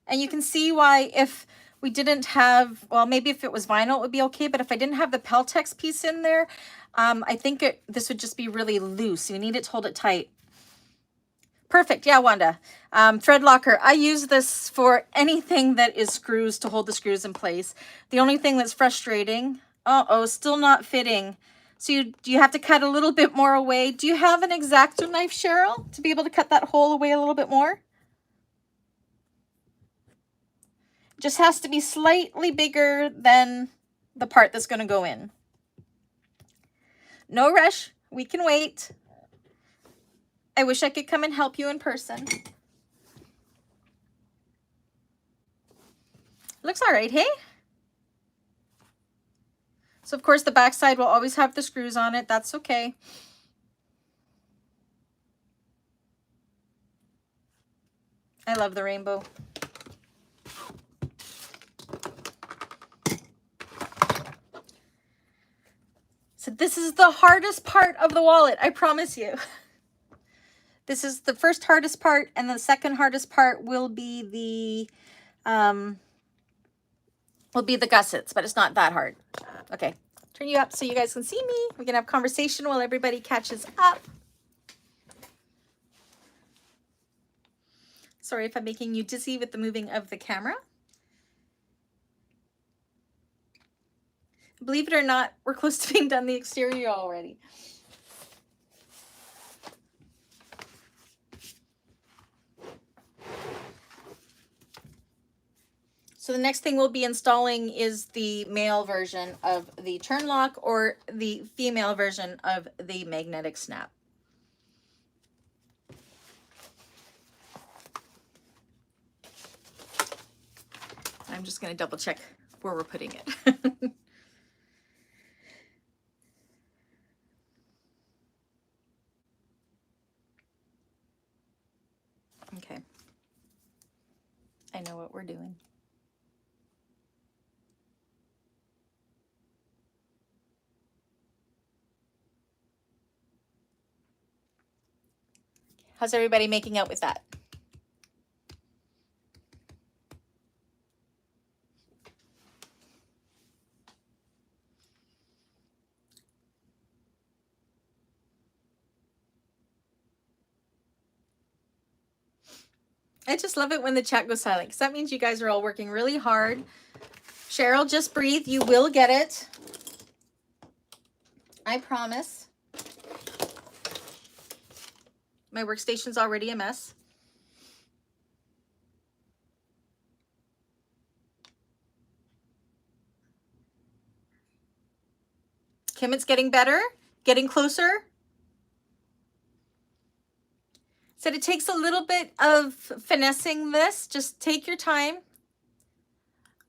And you can see why if we didn't have, well, maybe if it was vinyl, it would be okay. But if I didn't have the Peltex piece in there, I think this would just be really loose. You need it to hold it tight. Perfect. Yeah, Wanda. Thread locker. I use this for anything that is screws to hold the screws in place. The only thing that's frustrating, still not fitting. So you have to cut a little bit more away. Do you have an X-Acto knife, Cheryl, to be able to cut that hole away a little bit more? Just has to be slightly bigger than the part that's going to go in. No rush. We can wait. I wish I could come and help you in person. Looks all right, hey? So, of course, the back side will always have the screws on it. That's okay. I love the rainbow. So this is the hardest part of the wallet, I promise you. This is the first hardest part, and the second hardest part will be the gussets, but it's not that hard. Okay, turn you up so you guys can see me. We can have conversation while everybody catches up. Sorry if I'm making you dizzy with the moving of the camera. Believe it or not, we're close to being done the exterior already. So the next thing we'll be installing is the male version of the turn lock or the female version of the magnetic snap. I'm just going to double check where we're putting it. Okay. I know what we're doing. How's everybody making out with that? I just love it when the chat goes silent because that means you guys are all working really hard. Cheryl, just breathe. You will get it. I promise. My workstation's already a mess. Kim, it's getting better, getting closer. Said it takes a little bit of finessing this. Just take your time.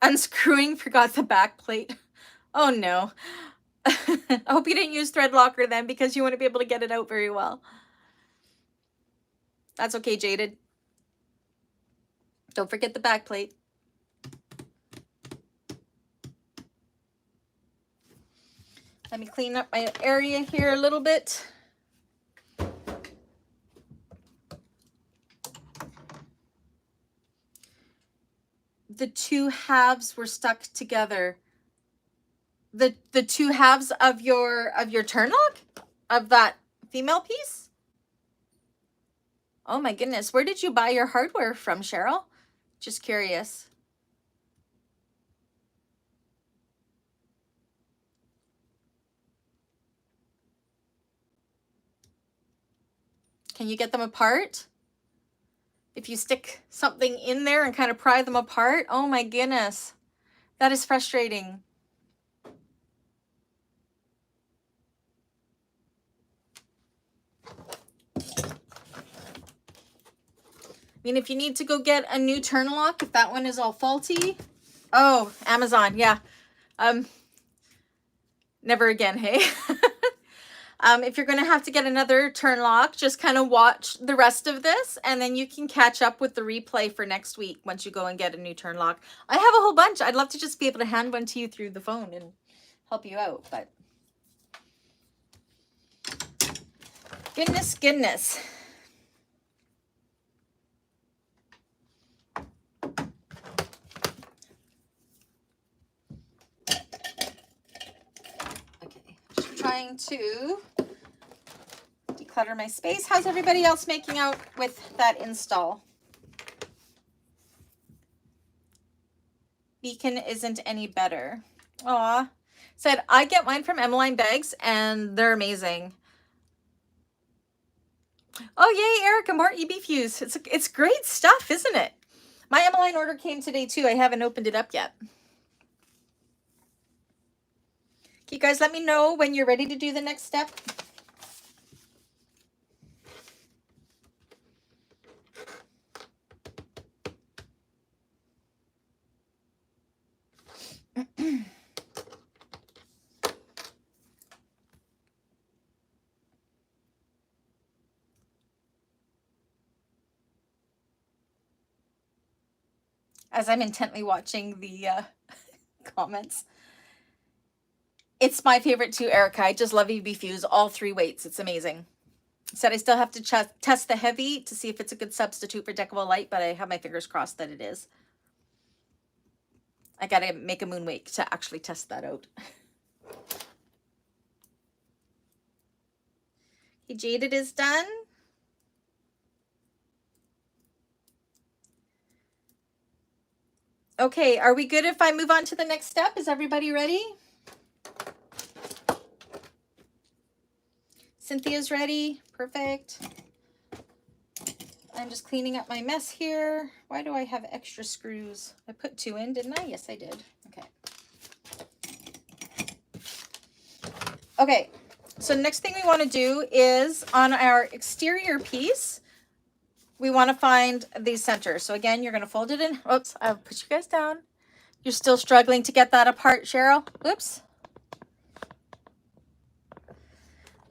Unscrewing, forgot the back plate. Oh no. I hope you didn't use thread locker then because you wouldn't be able to get it out very well. That's okay, Jaded. Don't forget the back plate. Let me clean up my area here a little bit. The two halves were stuck together. The two halves of your turn lock of that female piece. Oh my goodness, where did you buy your hardware from, Cheryl? Just curious. Can you get them apart? If you stick something in there and kind of pry them apart, oh my goodness, that is frustrating. I mean, if you need to go get a new turn lock, if that one is all faulty, oh, Amazon, yeah. Never again, hey? If you're going to have to get another turn lock, just kind of watch the rest of this, and then you can catch up with the replay for next week once you go and get a new turn lock. I have a whole bunch. I'd love to just be able to hand one to you through the phone and help you out, but goodness. trying to declutter my space. How's everybody else making out with that install? Beacon isn't any better. Aw. Said, I get mine from Emmeline Bags, and they're amazing. Oh, yay, Erica, more EB Fuse. It's great stuff, isn't it? My Emmeline order came today, too. I haven't opened it up yet. Can you guys let me know when you're ready to do the next step? As I'm intently watching the comments. It's my favorite too, Erica. I just love EB Fuse, all 3 weights. It's amazing. Said I still have to test the heavy to see if it's a good substitute for deckable light, but I have my fingers crossed that it is. I gotta make a moon wake to actually test that out. Okay, Jaded is done. Okay, are we good if I move on to the next step? Is everybody ready? Cynthia's ready. Perfect. I'm just cleaning up my mess here. Why do I have extra screws? I put 2 in, didn't I? Yes, I did. Okay. Okay, so next thing we want to do is on our exterior piece, we want to find the center. So again, you're going to fold it in. Oops, I'll put you guys down. You're still struggling to get that apart, Cheryl? Oops.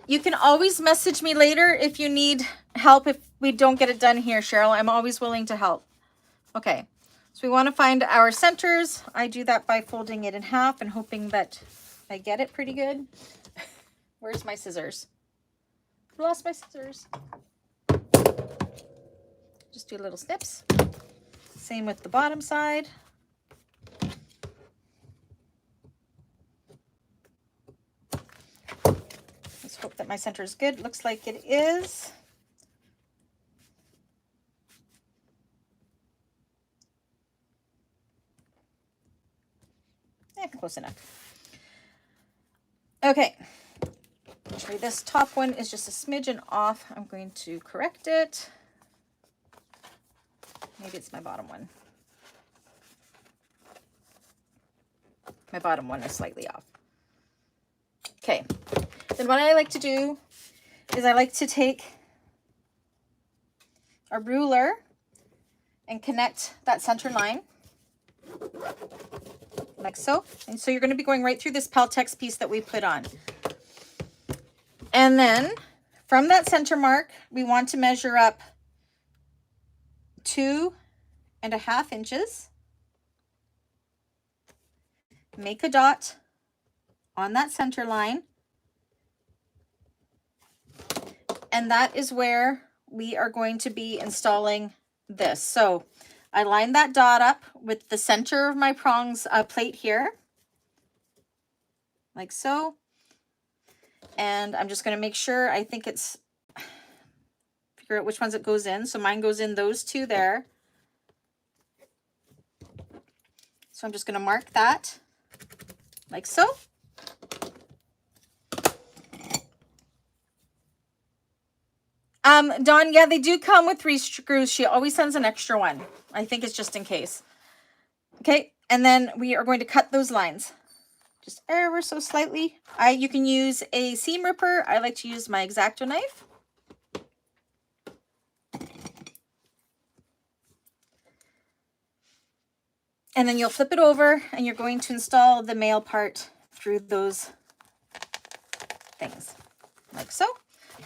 You can always message me later if you need help if we don't get it done here, Cheryl. I'm always willing to help. Okay, so we want to find our centers. I do that by folding it in half and hoping that I get it pretty good. Where's my scissors? I lost my scissors. Just do little snips. Same with the bottom side. Let's hope that my center is good. Looks like it is. Yeah, close enough. Okay. Actually, this top one is just a smidgen off. I'm going to correct it. Maybe it's my bottom one. My bottom one is slightly off. Okay. Then what I like to do is I like to take a ruler and connect that center line like so. And so you're going to be going right through this Peltex piece that we put on. And then from that center mark, we want to measure up 2.5 inches. Make a dot on that center line. And that is where we are going to be installing this. So I line that dot up with the center of my prongs plate here, like so. And I'm just going to make sure, I think it's, figure out which ones it goes in. So mine goes in those 2 there. So I'm just going to mark that like so. Dawn, yeah, they do come with 3 screws. She always sends an extra one. I think it's just in case. Okay, and then we are going to cut those lines. Just ever so slightly. You can use a seam ripper. I like to use my X-Acto knife. And then you'll flip it over and you're going to install the male part through those things, like so.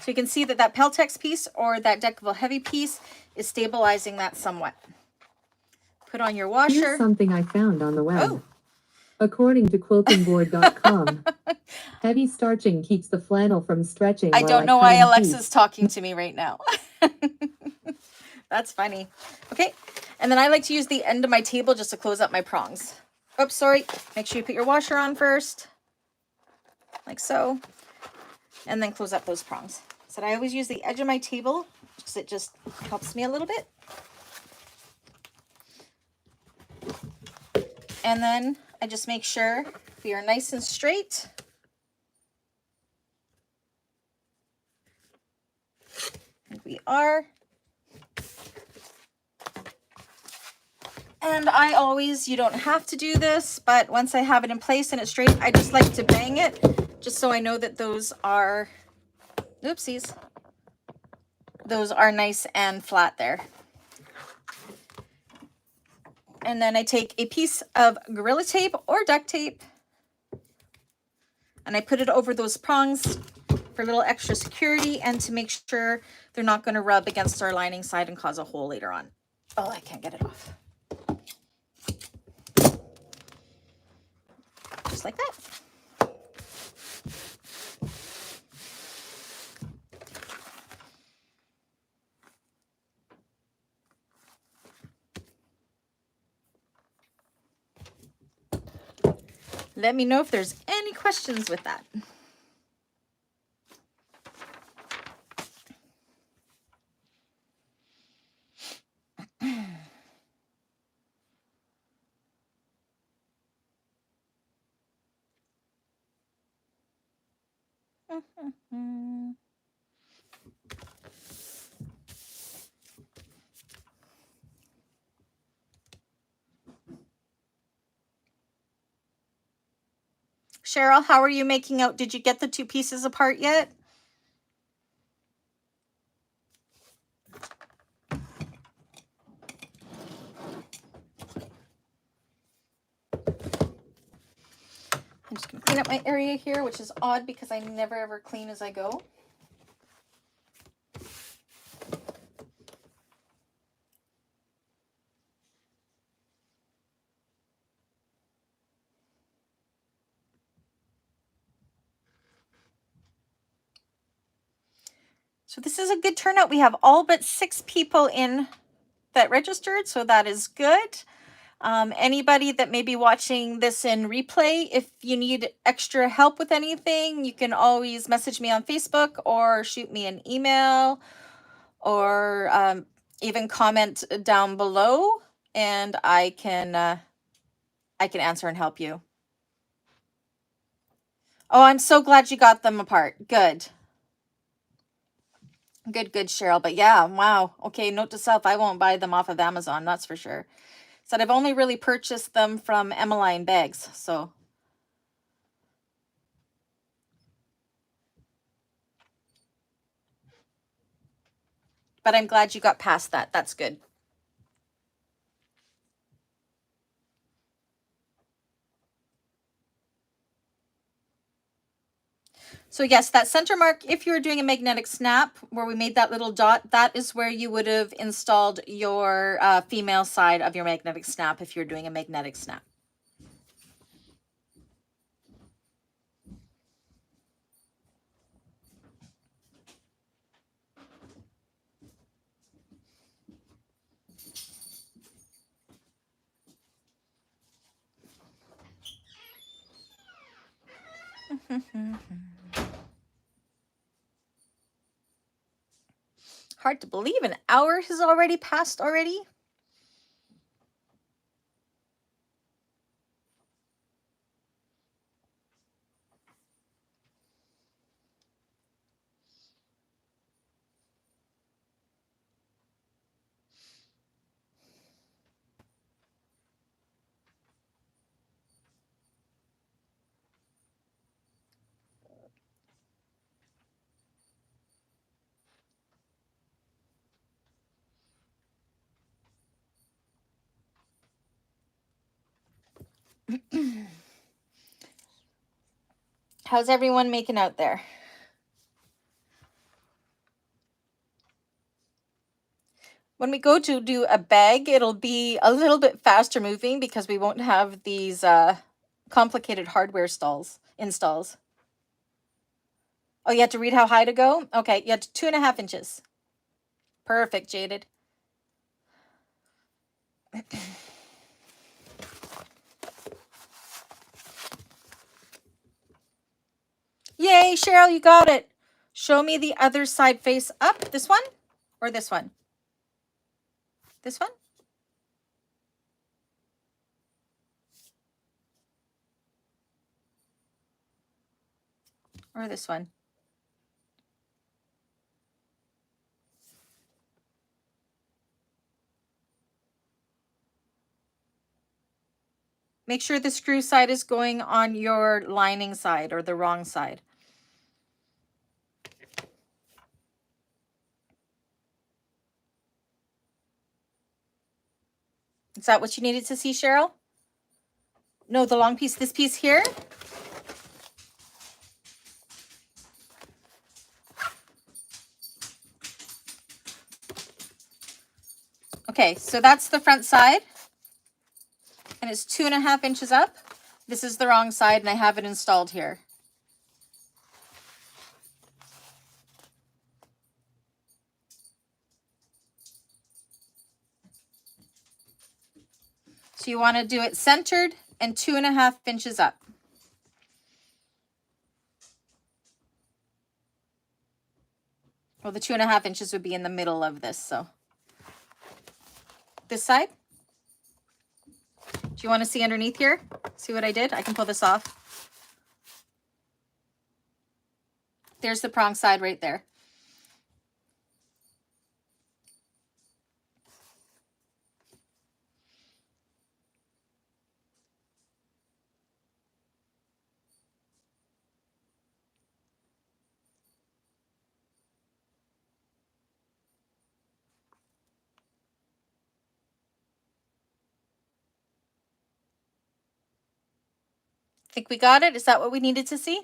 So you can see that that Peltex piece or that Deckable Heavy piece is stabilizing that somewhat. Put on your washer. Here's something I found on the web. Oh. According to quiltingboard.com, heavy starching keeps the flannel from stretching. I don't know why Alexa's talking to me right now. That's funny. Okay, and then I like to use the end of my table just to close up my prongs. Oops, sorry. Make sure you put your washer on first, like so. and then close up those prongs. So I always use the edge of my table because it just helps me a little bit. And then I just make sure we are nice and straight. And we are. And I always, you don't have to do this, but once I have it in place and it's straight, I just like to bang it just so I know that those are, oopsies, those are nice and flat there. And then I take a piece of Gorilla Tape or duct tape and I put it over those prongs for a little extra security and to make sure they're not going to rub against our lining side and cause a hole later on. Oh, I can't get it off. Just like that. Let me know if there's any questions with that. Cheryl, how are you making out? Did you get the two pieces apart yet? I'm just going to clean up my area here, which is odd because I never ever clean as I go. So this is a good turnout. We have all but 6 people in that registered, so that is good. Anybody that may be watching this in replay, if you need extra help with anything, you can always message me on Facebook or shoot me an email or even comment down below, and I can answer and help you. Oh, I'm so glad you got them apart. Good. Good, Cheryl. But yeah, wow. Okay, note to self, I won't buy them off of Amazon, that's for sure. Said I've only really purchased them from Emmeline Bags, so. But I'm glad you got past that. That's good. So yes, that center mark, if you were doing a magnetic snap where we made that little dot, that is where you would have installed your female side of your magnetic snap if you're doing a magnetic snap. Hard to believe an hour has already passed already. How's everyone making out there? When we go to do a bag, it'll be a little bit faster moving because we won't have these complicated hardware installs. Oh, you had to read how high to go? Okay, you had 2.5 inches. Perfect, Jaded. Yay, Okay, Cheryl, you got it. Show me the other side face up. This one or this one? This one? Or this one? Make sure the screw side is going on your lining side or the wrong side. Is that what you needed to see, Cheryl? No, the long piece, this piece here. Okay, so that's the front side. And it's 2.5 inches up. This is the wrong side and I have it installed here. So you want to do it centered and 2.5 inches up. Well, the 2.5 inches would be in the middle of this, so. This side. Do you want to see underneath here? See what I did? I can pull this off. There's the prong side right there. Think we got it? Is that what we needed to see?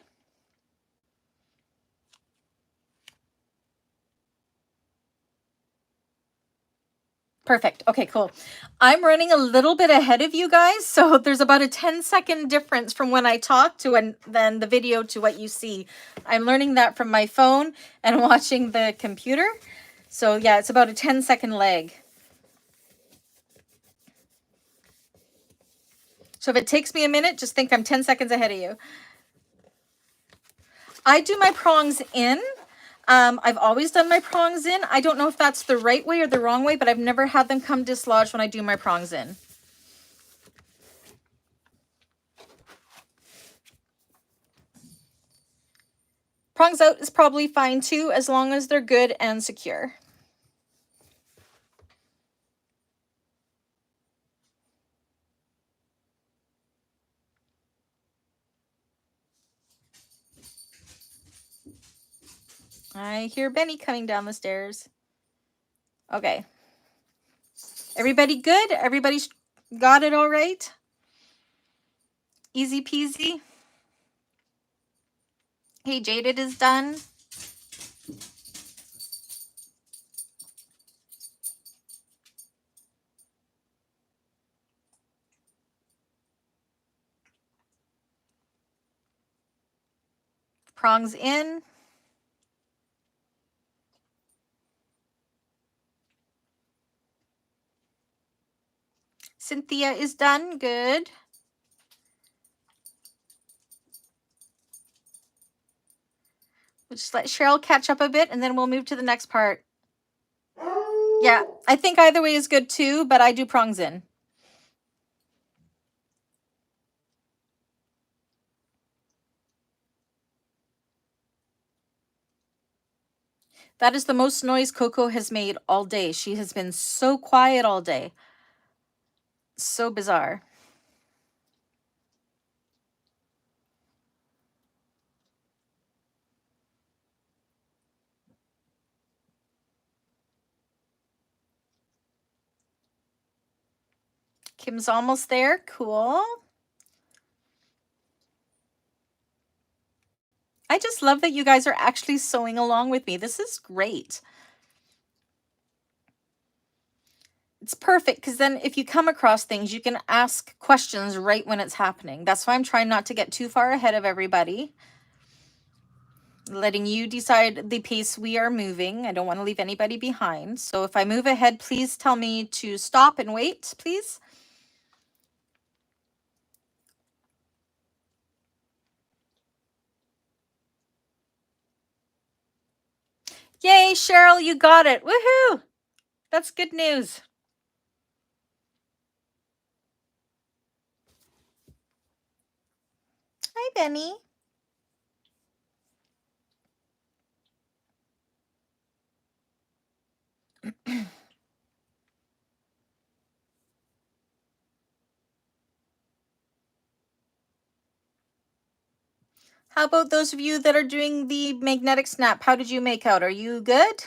Perfect. Okay, cool. I'm running a little bit ahead of you guys. So there's about a 10-second difference from when I talk to and then the video to what you see. I'm learning that from my phone and watching the computer. So yeah, it's about a 10-second lag. So if it takes me a minute, just think I'm 10 seconds ahead of you. I do my prongs in. I've always done my prongs in. I don't know if that's the right way or the wrong way, but I've never had them come dislodged when I do my prongs in. Prongs out is probably fine too, as long as they're good and secure. I hear Benny coming down the stairs. Okay. Everybody good? Everybody's got it all right? Easy peasy. Hey, Jaded is done. Prongs in. Cynthia is done. Good. We'll just let Cheryl catch up a bit and then we'll move to the next part. Yeah, I think either way is good too, but I do prongs in. That is the most noise Coco has made all day. She has been so quiet all day. So bizarre. Kim's almost there. Cool. I just love that you guys are actually sewing along with me. This is great. It's perfect because then if you come across things, you can ask questions right when it's happening. That's why I'm trying not to get too far ahead of everybody. Letting you decide the pace we are moving. I don't want to leave anybody behind. So if I move ahead, please tell me to stop and wait, please. Yay, Cheryl, you got it. Woohoo! That's good news. Hi, Benny. How about those of you that are doing the magnetic snap? How did you make out? Are you good?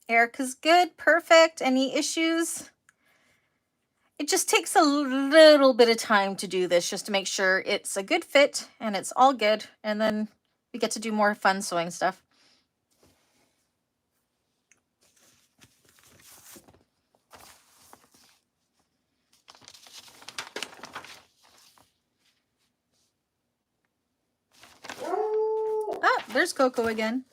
Erica's good. Perfect. Any issues? It just takes a little bit of time to do this just to make sure it's a good fit and it's all good. And then we get to do more fun sewing stuff. Ah, there's Coco again.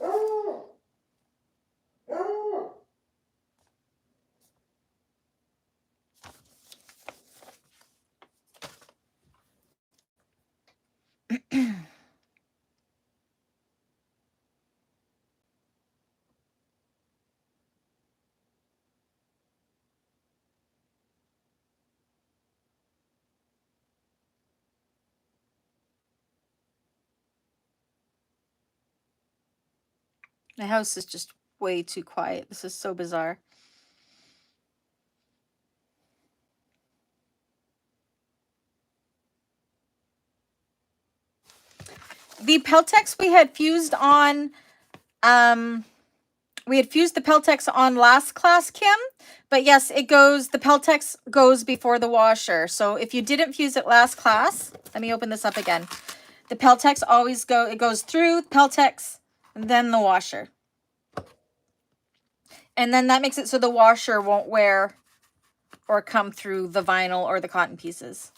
The house is just way too quiet. This is so bizarre. The Peltex we had fused on, we had fused the Peltex on last class, Kim. But yes, it goes, the Peltex goes before the washer. So if you didn't fuse it last class, let me open this up again. The Peltex always it goes through Peltex, and then the washer. And then that makes it so the washer won't wear or come through the vinyl or the cotton pieces.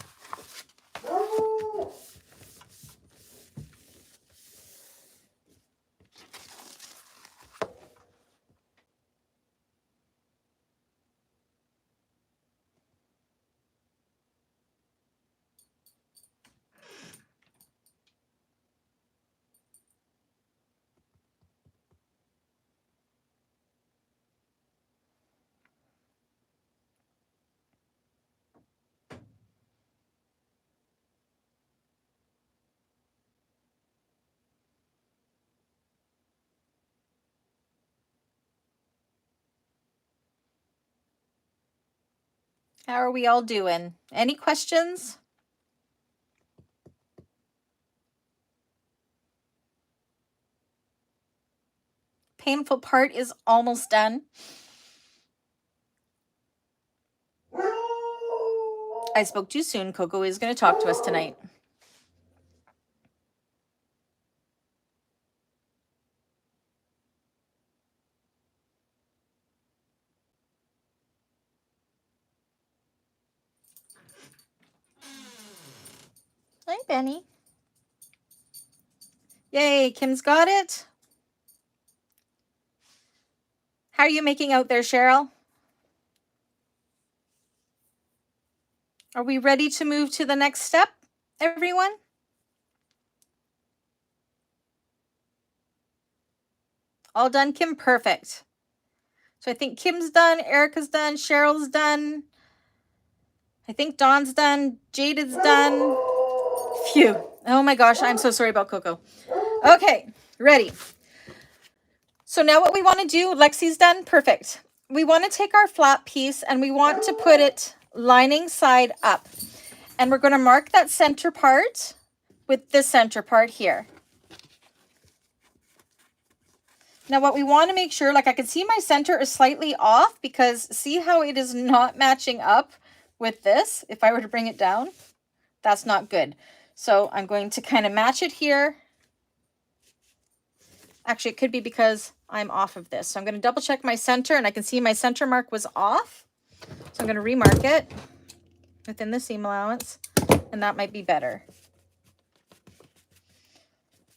How are we all doing? Any questions? Painful part is almost done. I spoke too soon. Coco is going to talk to us tonight. Hi, Benny. Yay, Kim's got it. How are you making out there, Cheryl? Are we ready to move to the next step, everyone? All done, Kim? Perfect. So I think Kim's done, Erica's done, Cheryl's done. I think Dawn's done, Jaded's done. Phew. Oh my gosh, I'm so sorry about Coco. Okay, ready. So now what we want to do, Lexi's done, perfect. We want to take our flat piece and we want to put it lining side up. And we're going to mark that center part with this center part here. Now what we want to make sure, like I can see my center is slightly off because see how it is not matching up with this. If I were to bring it down, that's not good. So I'm going to kind of match it here. Actually, it could be because I'm off of this. So I'm going to double check my center, and I can see my center mark was off. So I'm going to remark it within the seam allowance, and that might be better.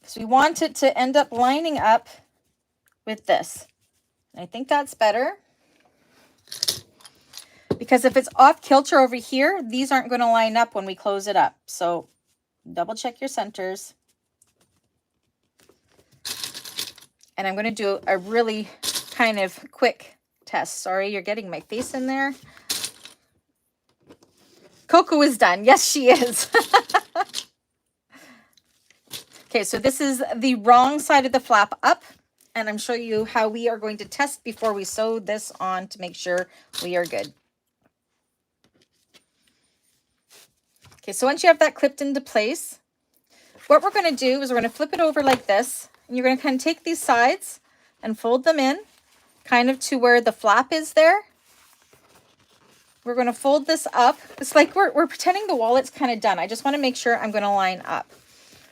So we want it to end up lining up with this. And I think that's better. Because if it's off kilter over here, these aren't going to line up when we close it up. So double check your centers. And I'm going to do a really kind of quick test. Sorry, you're getting my face in there. Coco is done. Yes, she is. Okay, so this is the wrong side of the flap up. And I'm showing you how we are going to test before we sew this on to make sure we are good. Okay, so once you have that clipped into place, what we're going to do is we're going to flip it over like this. And you're going to kind of take these sides and fold them in kind of to where the flap is there. We're going to fold this up. It's like we're pretending the wallet's kind of done. I just want to make sure I'm going to line up.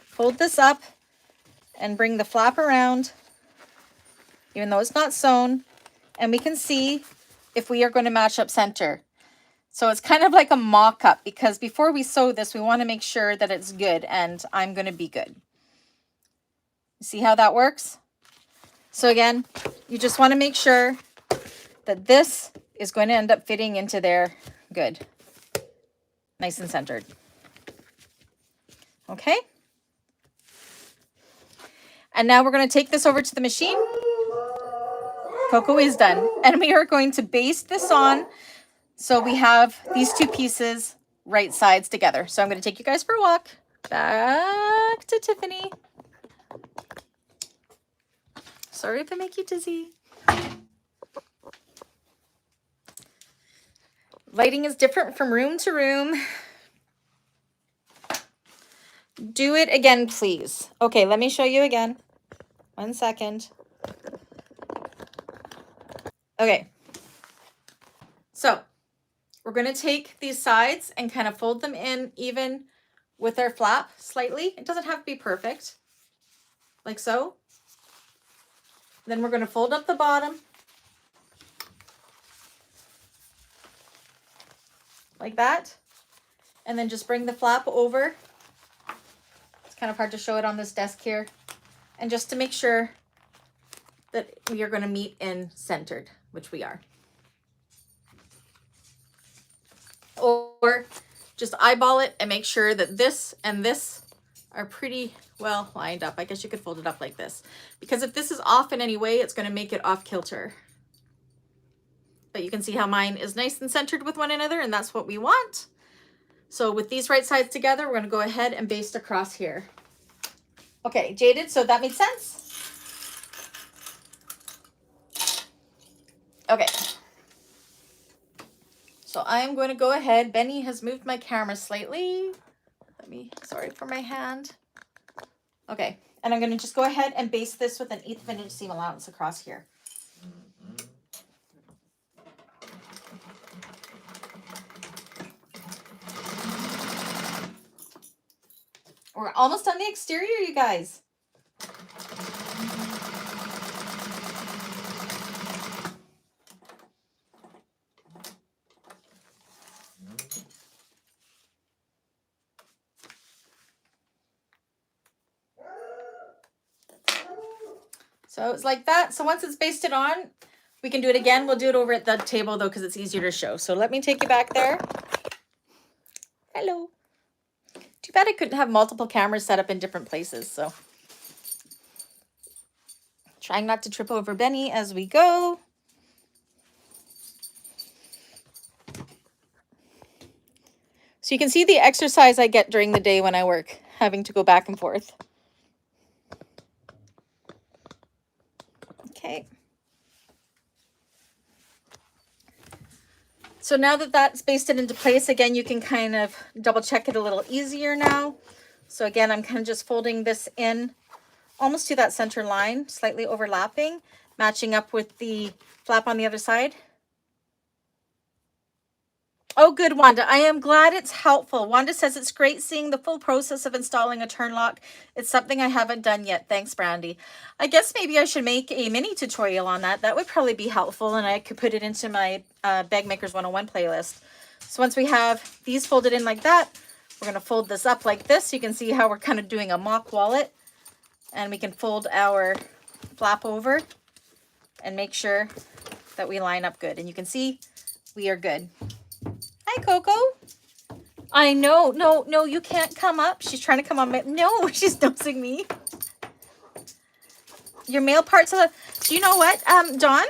Fold this up and bring the flap around, even though it's not sewn. And we can see if we are going to match up center. So it's kind of like a mock-up, because before we sew this, we want to make sure that it's good, and I'm going to be good. See how that works? So again, you just want to make sure that this is going to end up fitting into there good. Nice and centered. Okay. And now we're going to take this over to the machine. Coco is done. And we are going to baste this on so we have these two pieces right sides together. So I'm going to take you guys for a walk. Back to Tiffany. Sorry if I make you dizzy. Lighting is different from room to room. Do it again, please. Okay, let me show you again. 1 second. Okay. So we're going to take these sides and kind of fold them in even with our flap slightly. It doesn't have to be perfect. Like so. Then we're going to fold up the bottom. Like that. And then just bring the flap over. It's kind of hard to show it on this desk here. And just to make sure that we are going to meet in centered, which we are. Or just eyeball it and make sure that this and this are pretty well lined up. I guess you could fold it up like this. Because if this is off in any way, it's going to make it off kilter. But you can see how mine is nice and centered with one another, and that's what we want. So with these right sides together, we're going to go ahead and baste across here. Okay, Jaded, so that made sense? Okay. So I'm going to go ahead. Benny has moved my camera slightly. Sorry for my hand. Okay, and I'm going to just go ahead and baste this with 1/8 of an inch seam allowance across here. We're almost on the exterior, you guys. So it's like that. So once it's basted on, we can do it again. We'll do it over at the table though, because it's easier to show. So let me take you back there. Hello. Too bad I couldn't have multiple cameras set up in different places. So trying not to trip over Benny as we go. So you can see the exercise I get during the day when I work, having to go back and forth. Okay. So now that that's basted into place, again, you can kind of double check it a little easier now. So again, I'm kind of just folding this in almost to that center line, slightly overlapping, matching up with the flap on the other side. Oh, good, Wanda. I am glad it's helpful. Wanda says it's great seeing the full process of installing a turn lock. It's something I haven't done yet. Thanks, Brandy. I guess maybe I should make a mini tutorial on that. That would probably be helpful, and I could put it into my Bag Makers 101 playlist. So once we have these folded in like that, we're going to fold this up like this. You can see how we're kind of doing a mock wallet, and we can fold our flap over and make sure that we line up good. And you can see we are good. Hi, Coco. I know. No, you can't come up. She's trying to come on. No, she's nosing me. Your male parts of the... Do you know what, Dawn?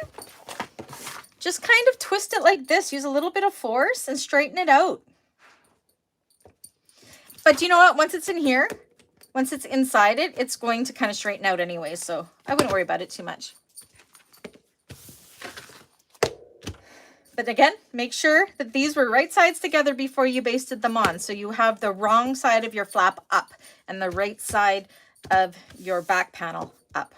Just kind of twist it like this. Use a little bit of force and straighten it out. But do you know what? Once it's in here, once it's inside it, it's going to kind of straighten out anyway. So I wouldn't worry about it too much. But again, make sure that these were right sides together before you basted them on. So you have the wrong side of your flap up and the right side of your back panel up.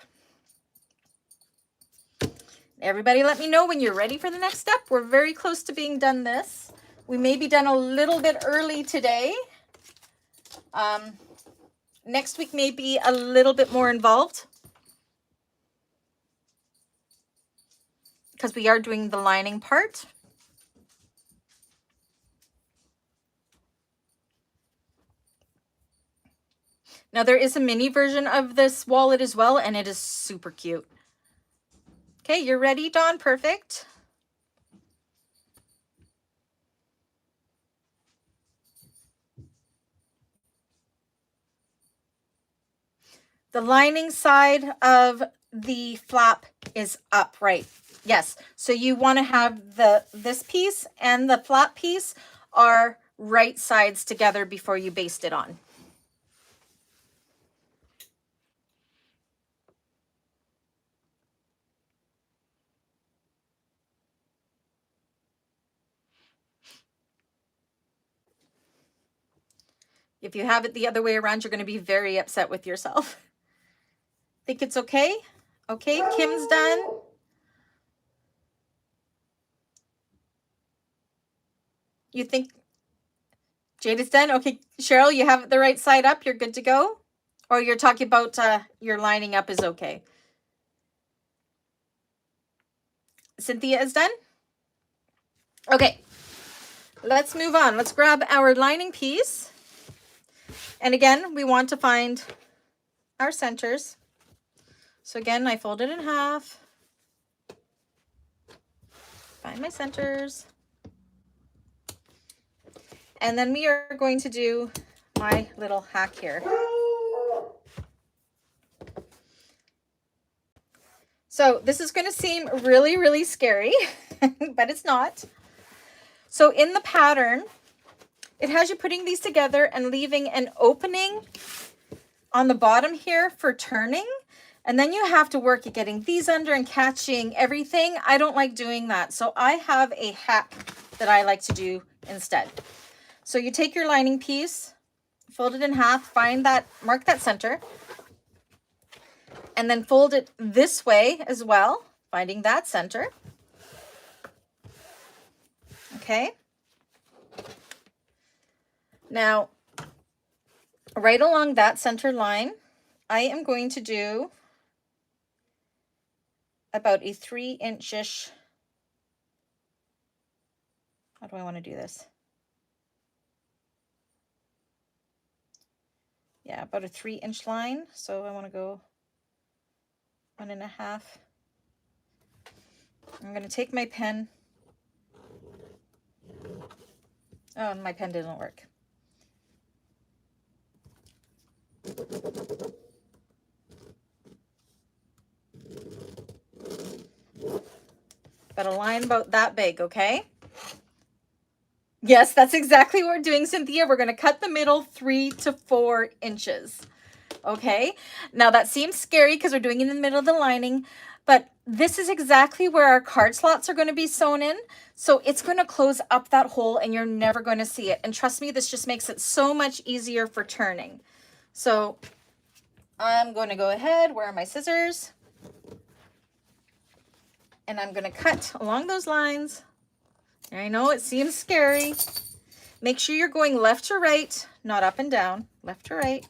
Everybody let me know when you're ready for the next step. We're very close to being done this. We may be done a little bit early today. Next week may be a little bit more involved, because we are doing the lining part. Now there is a mini version of this wallet as well, and it is super cute. Okay, you're ready, Dawn? Perfect. The lining side of the flap is up, right? Yes. So you want to have this piece and the flap piece are right sides together before you baste it on. If you have it the other way around, you're going to be very upset with yourself. Think it's okay? Okay, Kim's done. You think Jade is done? Okay, Cheryl, you have it the right side up. You're good to go? Or you're talking about your lining up is okay? Cynthia is done? Okay, let's move on. Let's grab our lining piece. And again, we want to find our centers. So again, I fold it in half. Find my centers. And then we are going to do my little hack here. So this is going to seem really, really scary, but it's not. So in the pattern, it has you putting these together and leaving an opening on the bottom here for turning. And then you have to work at getting these under and catching everything. I don't like doing that. So I have a hack that I like to do instead. So you take your lining piece, fold it in half, find that, mark that center, and then fold it this way as well, finding that center. Okay. Now, right along that center line, I am going to do about a 3-inch-ish. How do I want to do this? Yeah, about a 3-inch line. So I want to go 1.5. I'm going to take my pen. Oh, my pen didn't work. Got a line about that big, okay? Yes, that's exactly what we're doing, Cynthia. We're going to cut the middle 3 to 4 inches. Okay, now that seems scary because we're doing it in the middle of the lining, but this is exactly where our card slots are going to be sewn in. So it's going to close up that hole and you're never going to see it. And trust me, this just makes it so much easier for turning. So I'm going to go ahead. Where are my scissors? And I'm going to cut along those lines I know it seems scary. Make sure you're going left to right, not up and down, left to right,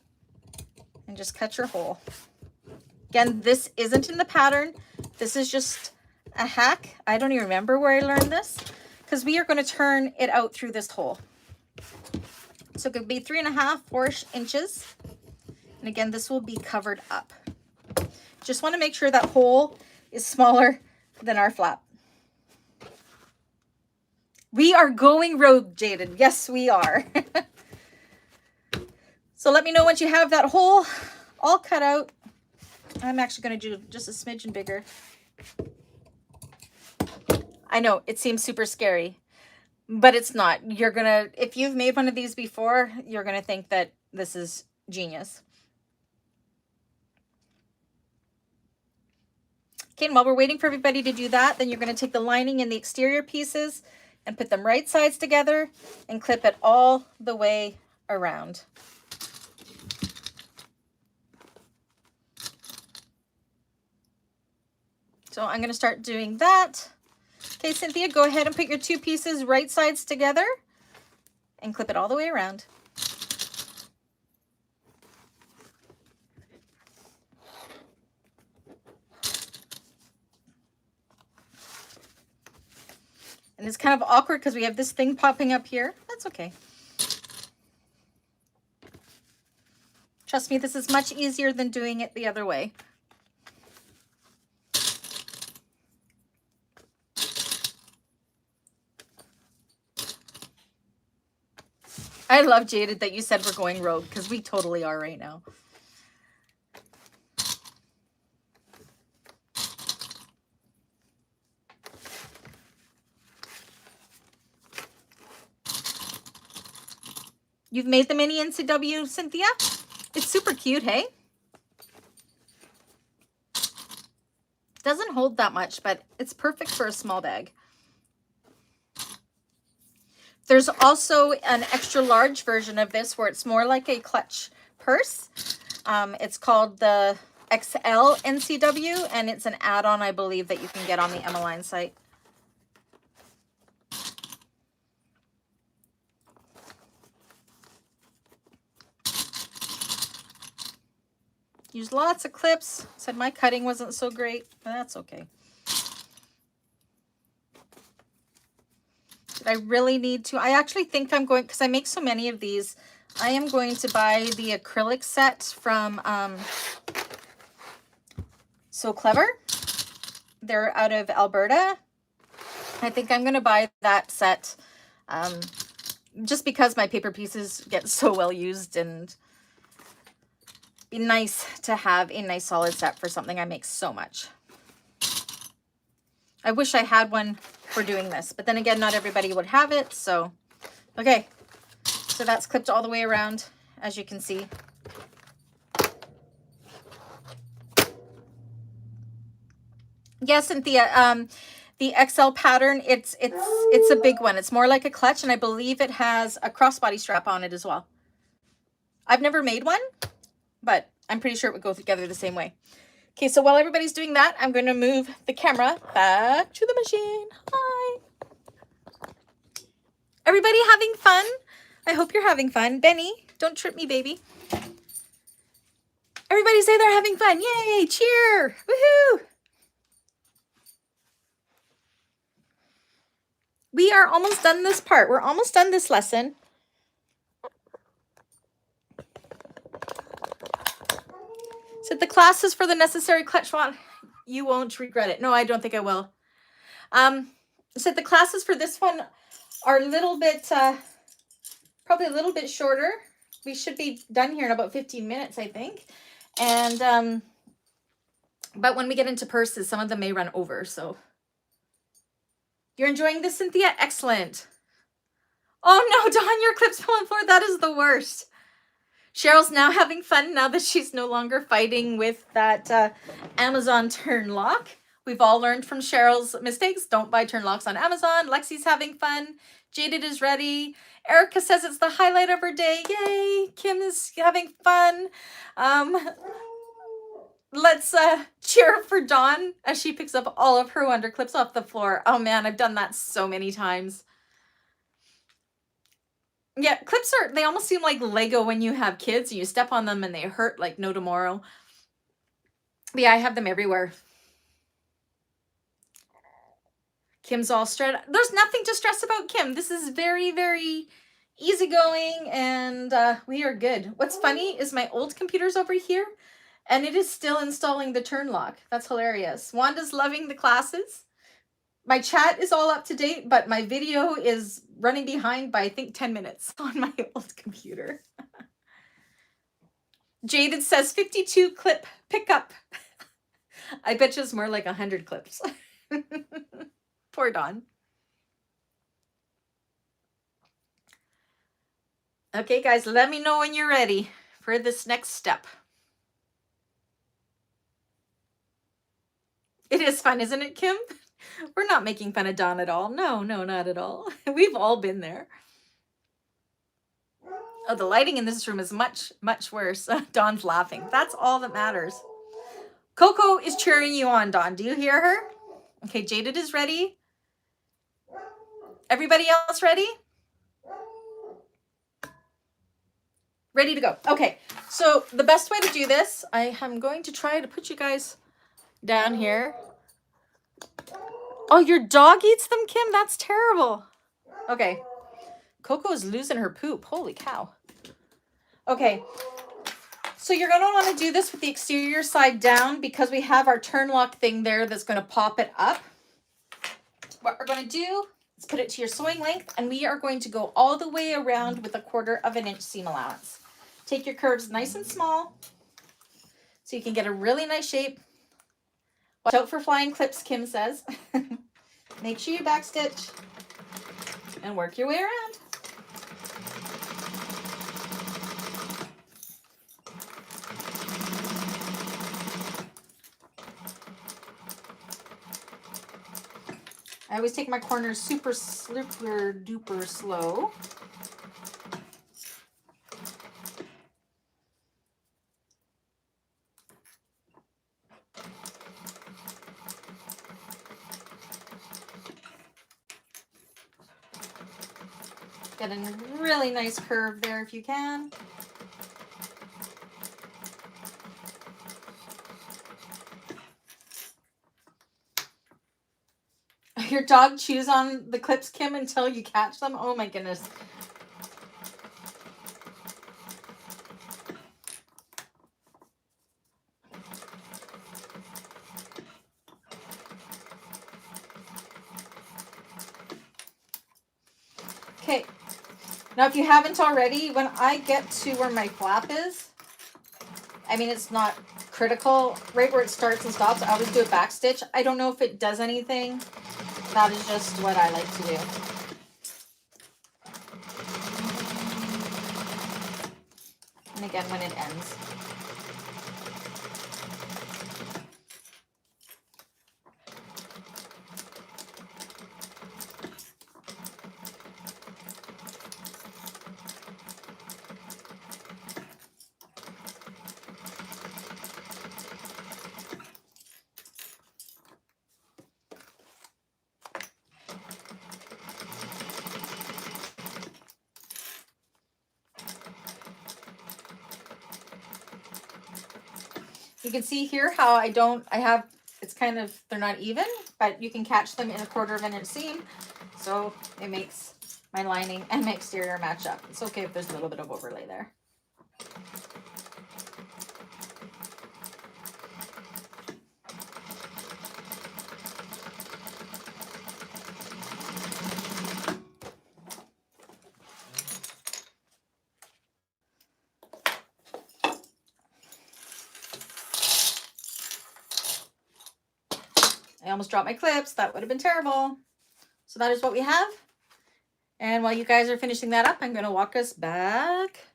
and just cut your hole. Again, this isn't in the pattern. This is just a hack. I don't even remember where I learned this, because we are going to turn it out through this hole. So it could be 3.5, 4 inches. And again, this will be covered up. Just want to make sure that hole is smaller than our flap. We are going rogue, Jaden. Yes, we are. So let me know once you have that hole all cut out. I'm actually going to do just a smidgen bigger. I know it seems super scary, but it's not. You're going to, if you've made one of these before, you're going to think that this is genius. Okay, and while we're waiting for everybody to do that, then you're going to take the lining and the exterior pieces and put them right sides together and clip it all the way around. So I'm going to start doing that. Okay, Cynthia, go ahead and put your 2 pieces right sides together and clip it all the way around. And it's kind of awkward because we have this thing popping up here. That's okay. Trust me, this is much easier than doing it the other way. I love, Jaded, that you said we're going rogue, because we totally are right now. You've made the mini NCW, Cynthia? It's super cute, hey? Doesn't hold that much, but it's perfect for a small bag. There's also an extra large version of this where it's more like a clutch purse. It's called the XL NCW, and it's an add-on, I believe, that you can get on the Emmeline site. Used lots of clips. Said my cutting wasn't so great, but that's okay. Did I really need to? I actually think I'm going, because I make so many of these, I am going to buy the acrylic set from So Clever. They're out of Alberta. I think I'm going to buy that set just because my paper pieces get so well used, and be nice to have a nice solid set for something I make so much. I wish I had one for doing this, but then again, not everybody would have it. So, okay. So that's clipped all the way around, as you can see. Yes, Cynthia, the XL pattern, it's a big one. It's more like a clutch, and I believe it has a crossbody strap on it as well. I've never made one, but I'm pretty sure it would go together the same way. Okay, so while everybody's doing that, I'm going to move the camera back to the machine. Hi. Everybody having fun? I hope you're having fun. Benny, don't trip me, baby. Everybody say they're having fun. Yay, cheer. Woohoo. We are almost done this part. We're almost done this lesson. Said the classes for the necessary clutch one. You won't regret it. No, I don't think I will. Said the classes for this one are a little bit, probably a little bit shorter. We should be done here in about 15 minutes, I think. And, but when we get into purses, some of them may run over, so. You're enjoying this, Cynthia? Excellent. Oh no, Dawn, your clip's pulling forward. That is the worst. Cheryl's now having fun now that she's no longer fighting with that Amazon turn lock. We've all learned from Cheryl's mistakes. Don't buy turn locks on Amazon. Lexi's having fun. Jaded is ready. Erica says it's the highlight of her day. Yay. Kim is having fun. Let's cheer for Dawn as she picks up all of her wonder clips off the floor. Oh man, I've done that so many times. Yeah, clips they almost seem like Lego when you have kids and you step on them and they hurt like no tomorrow. But yeah, I have them everywhere. Kim's all stressed. There's nothing to stress about Kim. This is very, very easygoing and we are good. What's funny is my old computer's over here and it is still installing the turn lock. That's hilarious. Wanda's loving the classes. My chat is all up to date, but my video is running behind by I think 10 minutes on my old computer. Jaded says 52 clip pickup. I bet you it's more like 100 clips. Poor Dawn. Okay, guys, let me know when you're ready for this next step. It is fun, isn't it, Kim? We're not making fun of Dawn at all. No, not at all. We've all been there. Oh, the lighting in this room is much, much worse. Dawn's laughing. That's all that matters. Coco is cheering you on, Dawn. Do you hear her? Okay, Jaded is ready. Everybody else ready? Ready to go. Okay, so the best way to do this, I am going to try to put you guys down here. Oh, your dog eats them, Kim? That's terrible. Okay. Coco is losing her poop. Holy cow. Okay. So you're going to want to do this with the exterior side down because we have our turn lock thing there that's going to pop it up. What we're going to do is put it to your sewing length and we are going to go all the way around with 1/4 inch seam allowance. Take your curves nice and small so you can get a really nice shape. Watch out for flying clips, Kim says. Make sure you backstitch and work your way around. I always take my corners super duper slow. Get a really nice curve there if you can. Your dog chews on the clips, Kim, until you catch them? Oh my goodness. Okay. Now, if you haven't already, when I get to where my flap is, I mean, it's not critical. Right where it starts and stops, I always do a back stitch. I don't know if it does anything. That is just what I like to do. And again, when it ends. You can see here how it's kind of, they're not even, but you can catch them in 1/4 inch seam. So it makes my lining and my exterior match up. It's okay if there's a little bit of overlay there. I almost dropped my clips. That would have been terrible. So that is what we have. And while you guys are finishing that up, I'm going to walk us back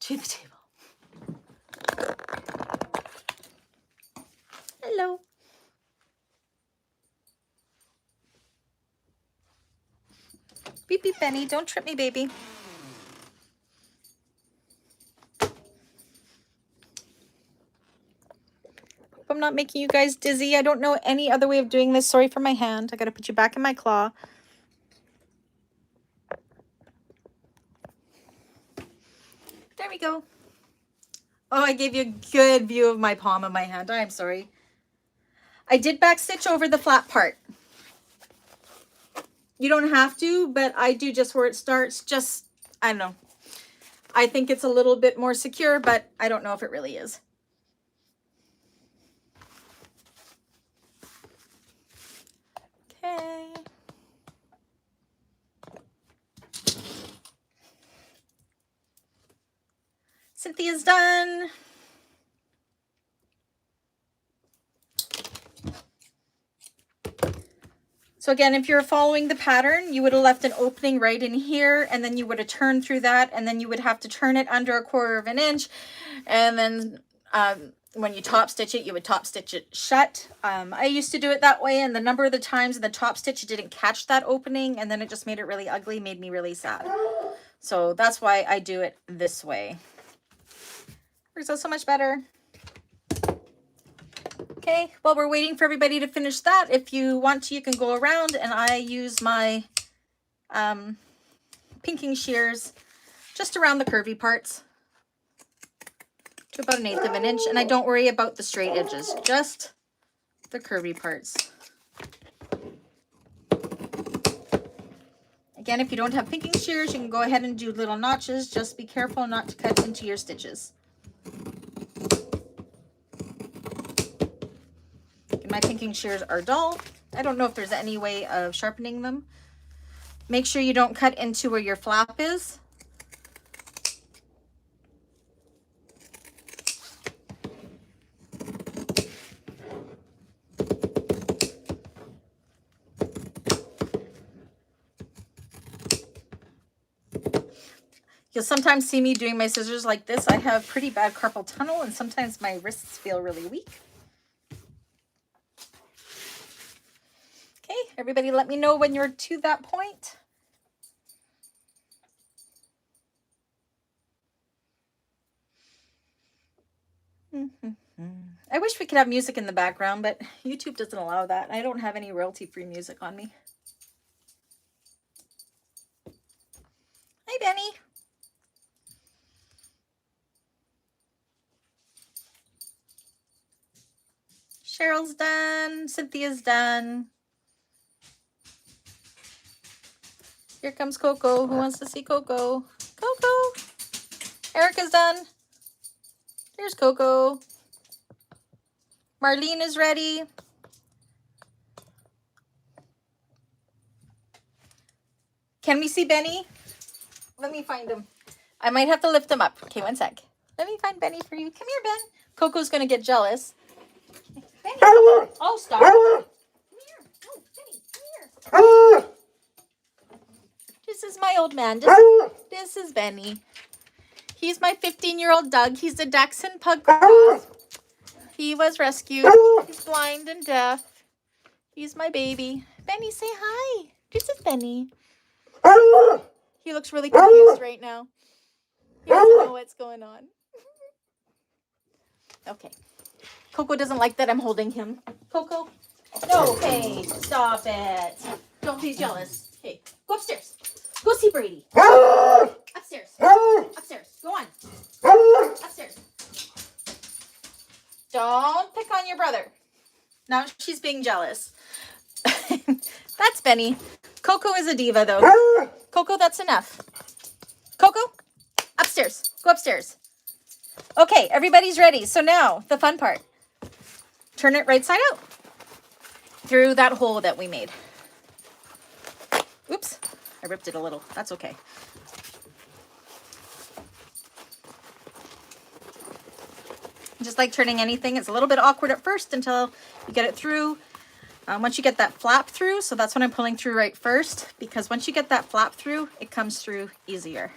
to the table. Hello. Beep, beep, Benny. Don't trip me, baby. I'm not making you guys dizzy. I don't know any other way of doing this. Sorry for my hand. I got to put you back in my claw. There we go. Oh, I gave you a good view of my palm of my hand. I'm sorry. I did back stitch over the flat part. You don't have to, but I do just where it starts. Just, I don't know. I think it's a little bit more secure, but I don't know if it really is. Okay. Cynthia's done. So again, if you're following the pattern, you would have left an opening right in here, and then you would have turned through that, and then you would have to turn it under 1/4 of an inch. And then when you top stitch it, you would top stitch it shut. I used to do it that way, and the number of the times in the top stitch it didn't catch that opening, and then it just made it really ugly, made me really sad. So that's why I do it this way. Works out so much better. Okay, while we're waiting for everybody to finish that, if you want to, you can go around, and I use my pinking shears just around the curvy parts to about 1/8 of an inch, and I don't worry about the straight edges, just the curvy parts. Again, if you don't have pinking shears, you can go ahead and do little notches. Just be careful not to cut into your stitches. My pinking shears are dull. I don't know if there's any way of sharpening them. Make sure you don't cut into where your flap is. You'll sometimes see me doing my scissors like this. I have pretty bad carpal tunnel, and sometimes my wrists feel really weak. Okay, everybody let me know when you're to that point. I wish we could have music in the background, but YouTube doesn't allow that. I don't have any royalty-free music on me. Hi, Benny. Cheryl's done. Cynthia's done. Here comes Coco. Who wants to see Coco? Coco. Erica's done. Here's Coco. Marlene is ready. Can we see Benny? Let me find him. I might have to lift him up. Okay, one sec. Let me find Benny for you. Come here, Ben. Coco's going to get jealous. Benny. Oh, stop. Come here. No, Benny, come here. This is my old man. This is Benny. He's my 15-year-old Doug. He's a Dachshund pug cross. He was rescued. He's blind and deaf. He's my baby. Benny, say hi. This is Benny. He looks really confused right now. He doesn't know what's going on. Okay. Coco doesn't like that I'm holding him. Coco? No, hey, stop it. Don't be jealous. Hey, go upstairs. Go see Brady. Upstairs. Upstairs. Go on. Upstairs. Don't pick on your brother. Now she's being jealous. That's Benny. Coco is a diva, though. Coco, that's enough. Coco, upstairs. Go upstairs. Okay, everybody's ready. So now, the fun part. Turn it right side out through that hole that we made. Oops, I ripped it a little. That's okay. Just like turning anything, it's a little bit awkward at first until you get it through. Once you get that flap through, so that's what I'm pulling through right first, because once you get that flap through, it comes through easier.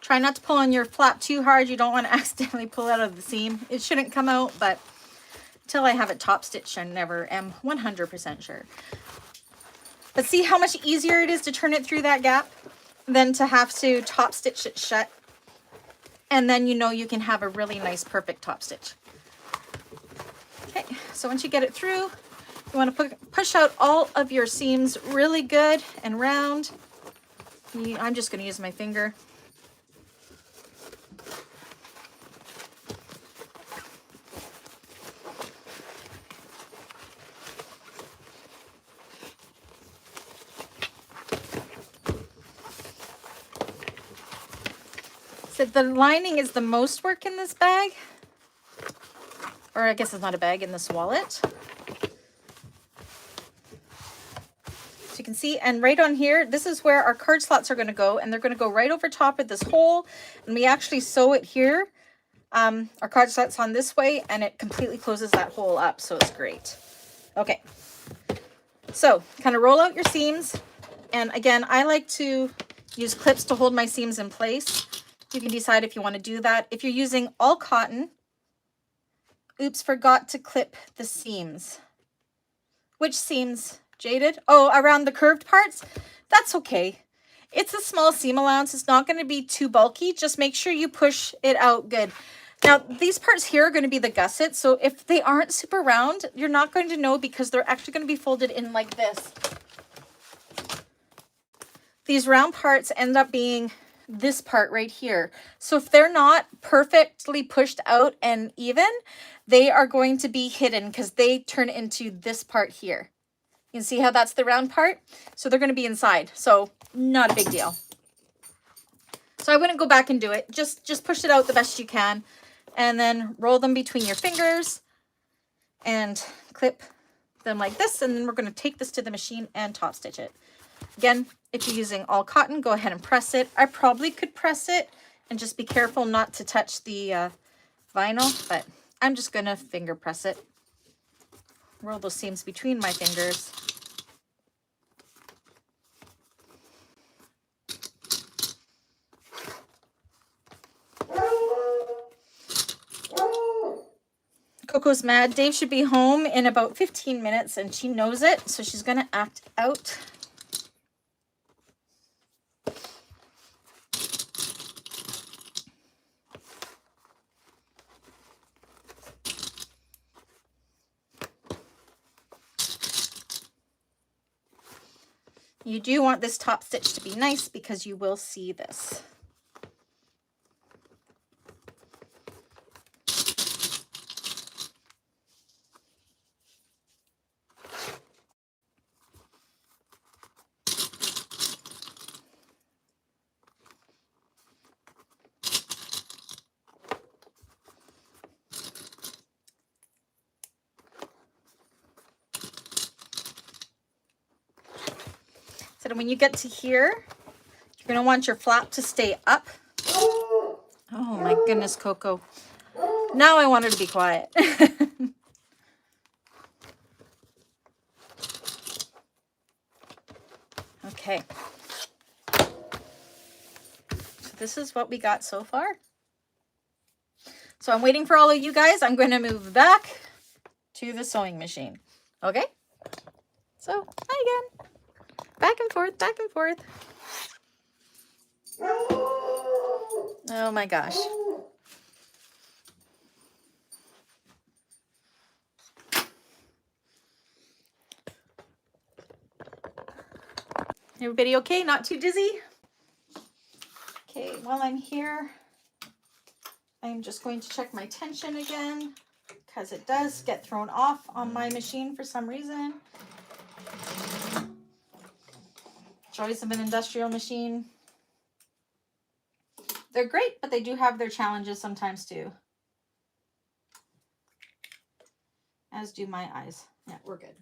Try not to pull on your flap too hard. You don't want to accidentally pull out of the seam. It shouldn't come out, but Till I have it top stitched, I never am 100% sure. But see how much easier it is to turn it through that gap than to have to top stitch it shut. And then you know you can have a really nice, perfect top stitch. Okay, so once you get it through, you want to push out all of your seams really good and round. I'm just going to use my finger. So the lining is the most work in this bag. Or I guess it's not a bag, in this wallet. So you can see, and right on here, this is where our card slots are going to go, and they're going to go right over top of this hole, and we actually sew it here. Our card slots on this way, and it completely closes that hole up, so it's great. Okay, so kind of roll out your seams, and again, I like to use clips to hold my seams in place. You can decide if you want to do that. If you're using all cotton, oops, forgot to clip the seams. Which seams, Jaded? Oh, around the curved parts? That's okay. It's a small seam allowance. It's not going to be too bulky. Just make sure you push it out good. Now, these parts here are going to be the gussets. So if they aren't super round, you're not going to know because they're actually going to be folded in like this. These round parts end up being this part right here. So if they're not perfectly pushed out and even, they are going to be hidden because they turn into this part here. You can see how that's the round part? So they're going to be inside. So not a big deal. So I wouldn't go back and do it. Just push it out the best you can and then roll them between your fingers and clip them like this. And then we're going to take this to the machine and top stitch it. Again, if you're using all cotton, go ahead and press it. I probably could press it and just be careful not to touch the vinyl, but I'm just going to finger press it. Roll those seams between my fingers. Coco's mad. Dave should be home in about 15 minutes and she knows it, so she's going to act out. You do want this top stitch to be nice because you will see this. So when you get to here, you're going to want your flap to stay up. Oh my goodness, Coco. Now I want her to be quiet. Okay. So this is what we got so far. So I'm waiting for all of you guys. I'm going to move back to the sewing machine. Okay? So, hi again. Back and forth, back and forth. Oh my gosh. Everybody okay? Not too dizzy? Okay, while I'm here, I'm just going to check my tension again because it does get thrown off on my machine for some reason. Joys of an industrial machine. They're great, but they do have their challenges sometimes too. As do my eyes. Yeah, we're good.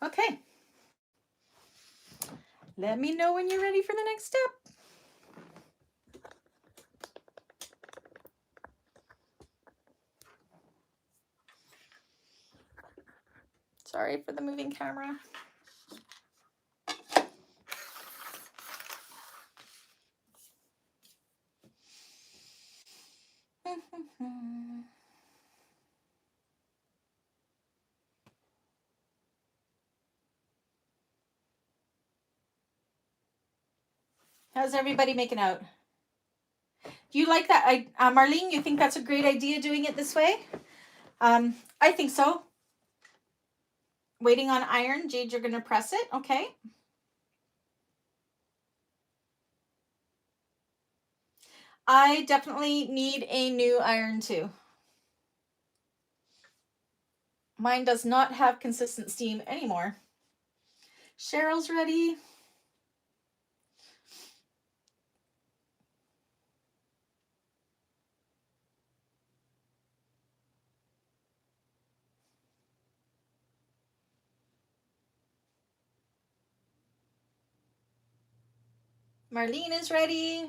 Okay. Let me know when you're ready for the next step. Sorry for the moving camera. How's everybody making out? Do you like that? Marlene, you think that's a great idea doing it this way? I think so. Waiting on iron. Jade, you're going to press it. Okay. I definitely need a new iron too. Mine does not have consistent steam anymore. Cheryl's ready. Marlene is ready.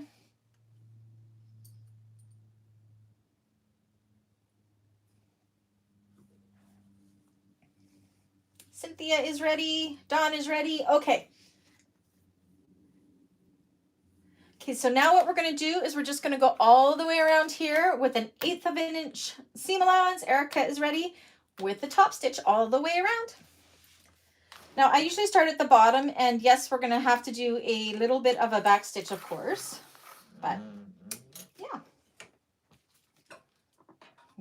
Cynthia is ready. Dawn is ready. Okay. Okay, so now what we're going to do is we're just going to go all the way around here with an 1/8 of an inch seam allowance. Erica is ready with the top stitch all the way around. Now I usually start at the bottom, and yes, we're going to have to do a little bit of a back stitch, of course, but yeah.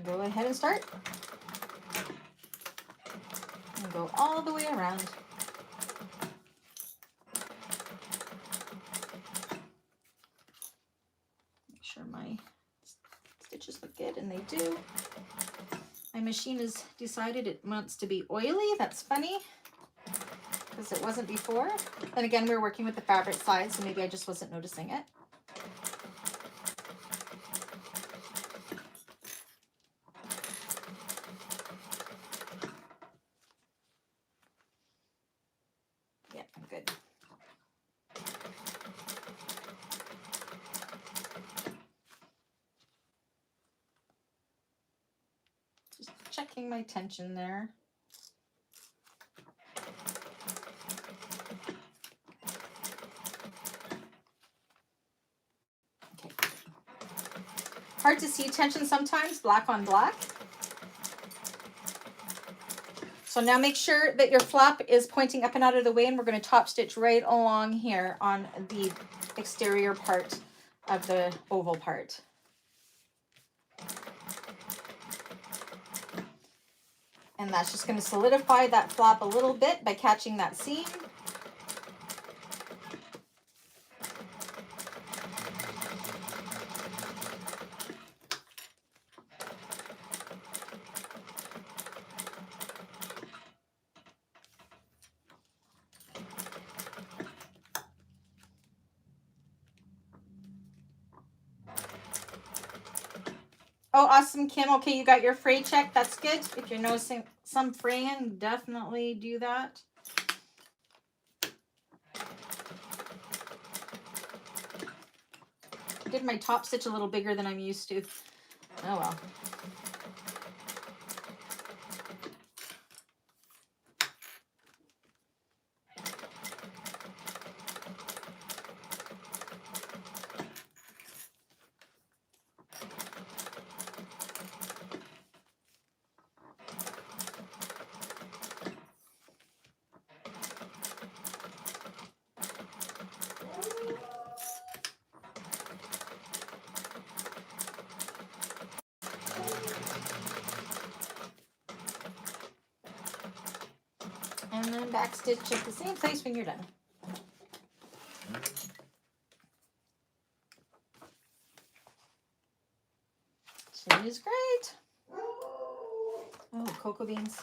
Go ahead and start. And go all the way around. Make sure my stitches look good, and they do. My machine has decided it wants to be oily. That's funny, because it wasn't before. Then again, we were working with the fabric side, so maybe I just wasn't noticing it. Yeah, I'm good. Just checking my tension there. Okay. Hard to see tension sometimes, black on black. So now make sure that your flap is pointing up and out of the way, and we're going to top stitch right along here on the exterior part of the oval part. And that's just going to solidify that flap a little bit by catching that seam. Oh, awesome, Kim. Okay, you got your fray check. That's good. If you're noticing some fraying, definitely do that. I did my top stitch a little bigger than I'm used to. Oh well. And then back stitch at the same place when you're done. She is great. Oh, cocoa beans.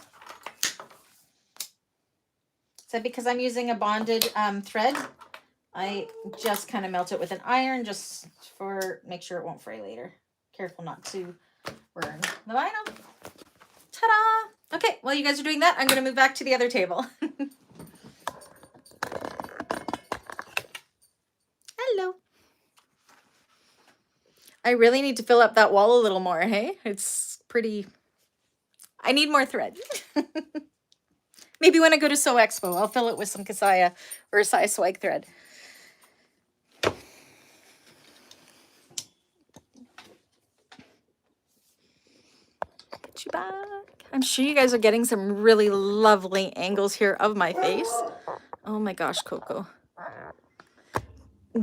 So because I'm using a bonded thread, I just kind of melt it with an iron just for make sure it won't fray later. Careful not to burn the vinyl. Ta-da! Okay, while you guys are doing that, I'm going to move back to the other table. Hello. I really need to fill up that wall a little more, hey? It's pretty... I need more thread. Maybe when I go to Sew Expo, I'll fill it with some Kasaya or Sai Swag thread. Get you back. I'm sure you guys are getting some really lovely angles here of my face. Oh my gosh, Coco.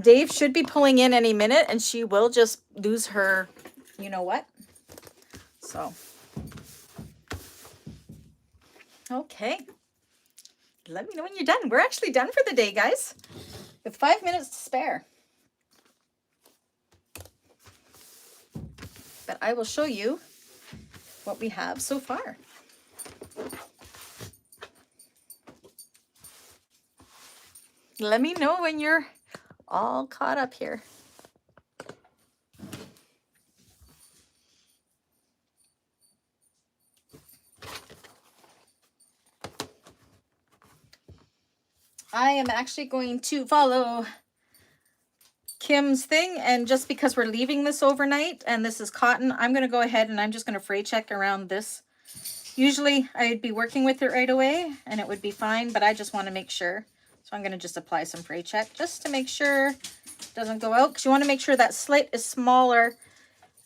Dave should be pulling in any minute, and she will just lose her, you know what? So, okay. Let me know when you're done. We're actually done for the day, guys. We have 5 minutes to spare. But I will show you what we have so far. Let me know when you're all caught up here. I am actually going to follow Kim's thing, and just because we're leaving this overnight and this is cotton, I'm going to go ahead and I'm just going to fray check around this. Usually I'd be working with it right away and it would be fine, but I just want to make sure. So I'm going to just apply some fray check just to make sure it doesn't go out, because you want to make sure that slit is smaller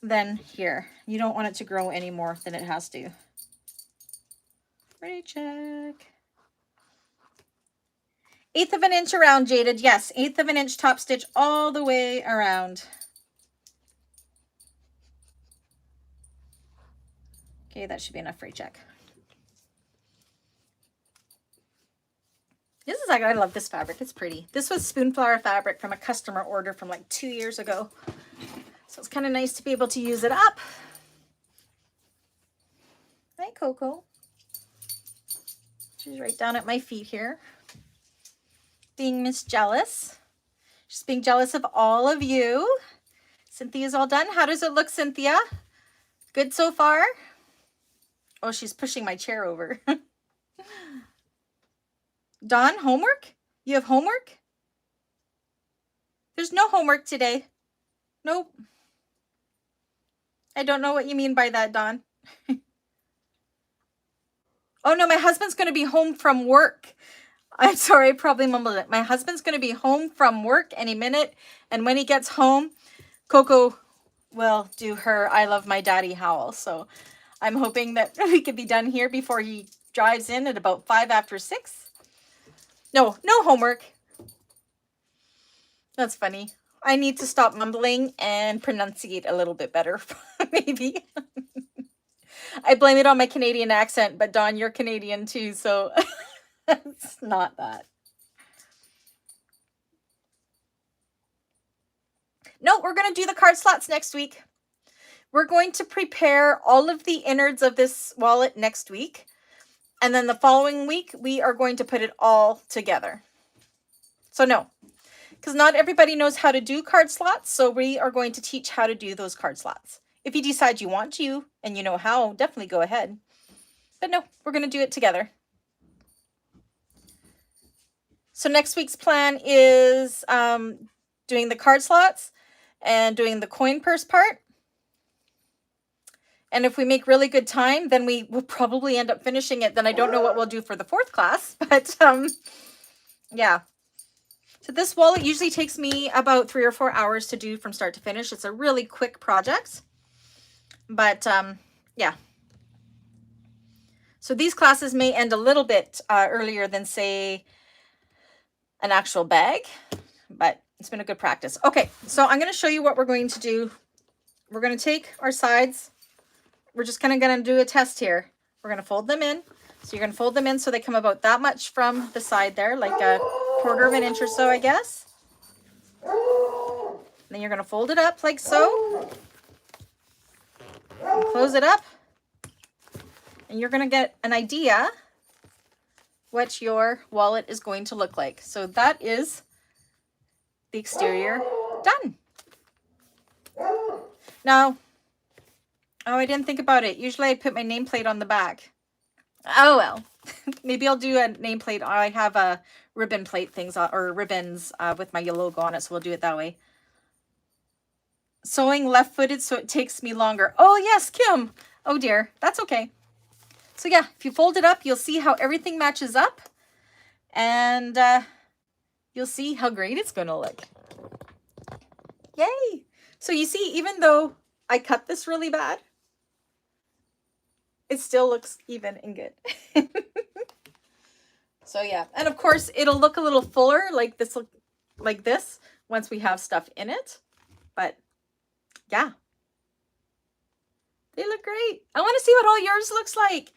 than here. You don't want it to grow any more than it has to. Fray check. 1/8 of an inch around, Jaded. Yes, 1/8 of an inch top stitch all the way around. Okay, that should be enough fray check. This is like, I love this fabric. It's pretty. This was spoonflower fabric from a customer order from like 2 years ago. So it's kind of nice to be able to use it up. Hi, Coco. She's right down at my feet here. Being Miss Jealous. She's being jealous of all of you. Cynthia's all done. How does it look, Cynthia? Good so far? Oh, she's pushing my chair over. Dawn, homework? You have homework? There's no homework today. Nope. I don't know what you mean by that, Dawn. Oh no, my husband's going to be home from work. I'm sorry, I probably mumbled it. My husband's going to be home from work any minute. And when he gets home, Coco will do her I Love My Daddy howl. So I'm hoping that we could be done here before he drives in at about 5 after 6. No homework. That's funny. I need to stop mumbling and pronunciate a little bit better, maybe. I blame it on my Canadian accent, but Dawn, you're Canadian too, so it's not that. No, we're going to do the card slots next week. We're going to prepare all of the innards of this wallet next week. And then the following week, we are going to put it all together. So no, because not everybody knows how to do card slots. So we are going to teach how to do those card slots. If you decide you want to and you know how, definitely go ahead. But no, we're going to do it together. So next week's plan is doing the card slots and doing the coin purse part. And if we make really good time, then we will probably end up finishing it. Then I don't know what we'll do for the 4th class, but yeah. So this wallet usually takes me about 3 or 4 hours to do from start to finish. It's a really quick project, but yeah. So these classes may end a little bit earlier than, say, an actual bag, but it's been a good practice. Okay, so I'm going to show you what we're going to do. We're going to take our sides. We're just kind of going to do a test here. We're going to fold them in. So you're going to fold them in so they come about that much from the side there, like a 1/4 of an inch or so, I guess. Then you're going to fold it up like so. And close it up. And you're going to get an idea what your wallet is going to look like. So that is the exterior done. Now, oh, I didn't think about it. Usually I'd put my nameplate on the back. Oh, well. Maybe I'll do a nameplate. I have a ribbon plate things or ribbons with my logo on it, so we'll do it that way. Sewing left-footed, so it takes me longer. Oh, yes, Kim. Oh, dear. That's okay. So, yeah, if you fold it up, you'll see how everything matches up. And you'll see how great it's going to look. Yay. So, you see, even though I cut this really bad, it still looks even and good. So yeah, and of course it'll look a little fuller like this once we have stuff in it. But yeah, they look great. I want to see what all yours looks like.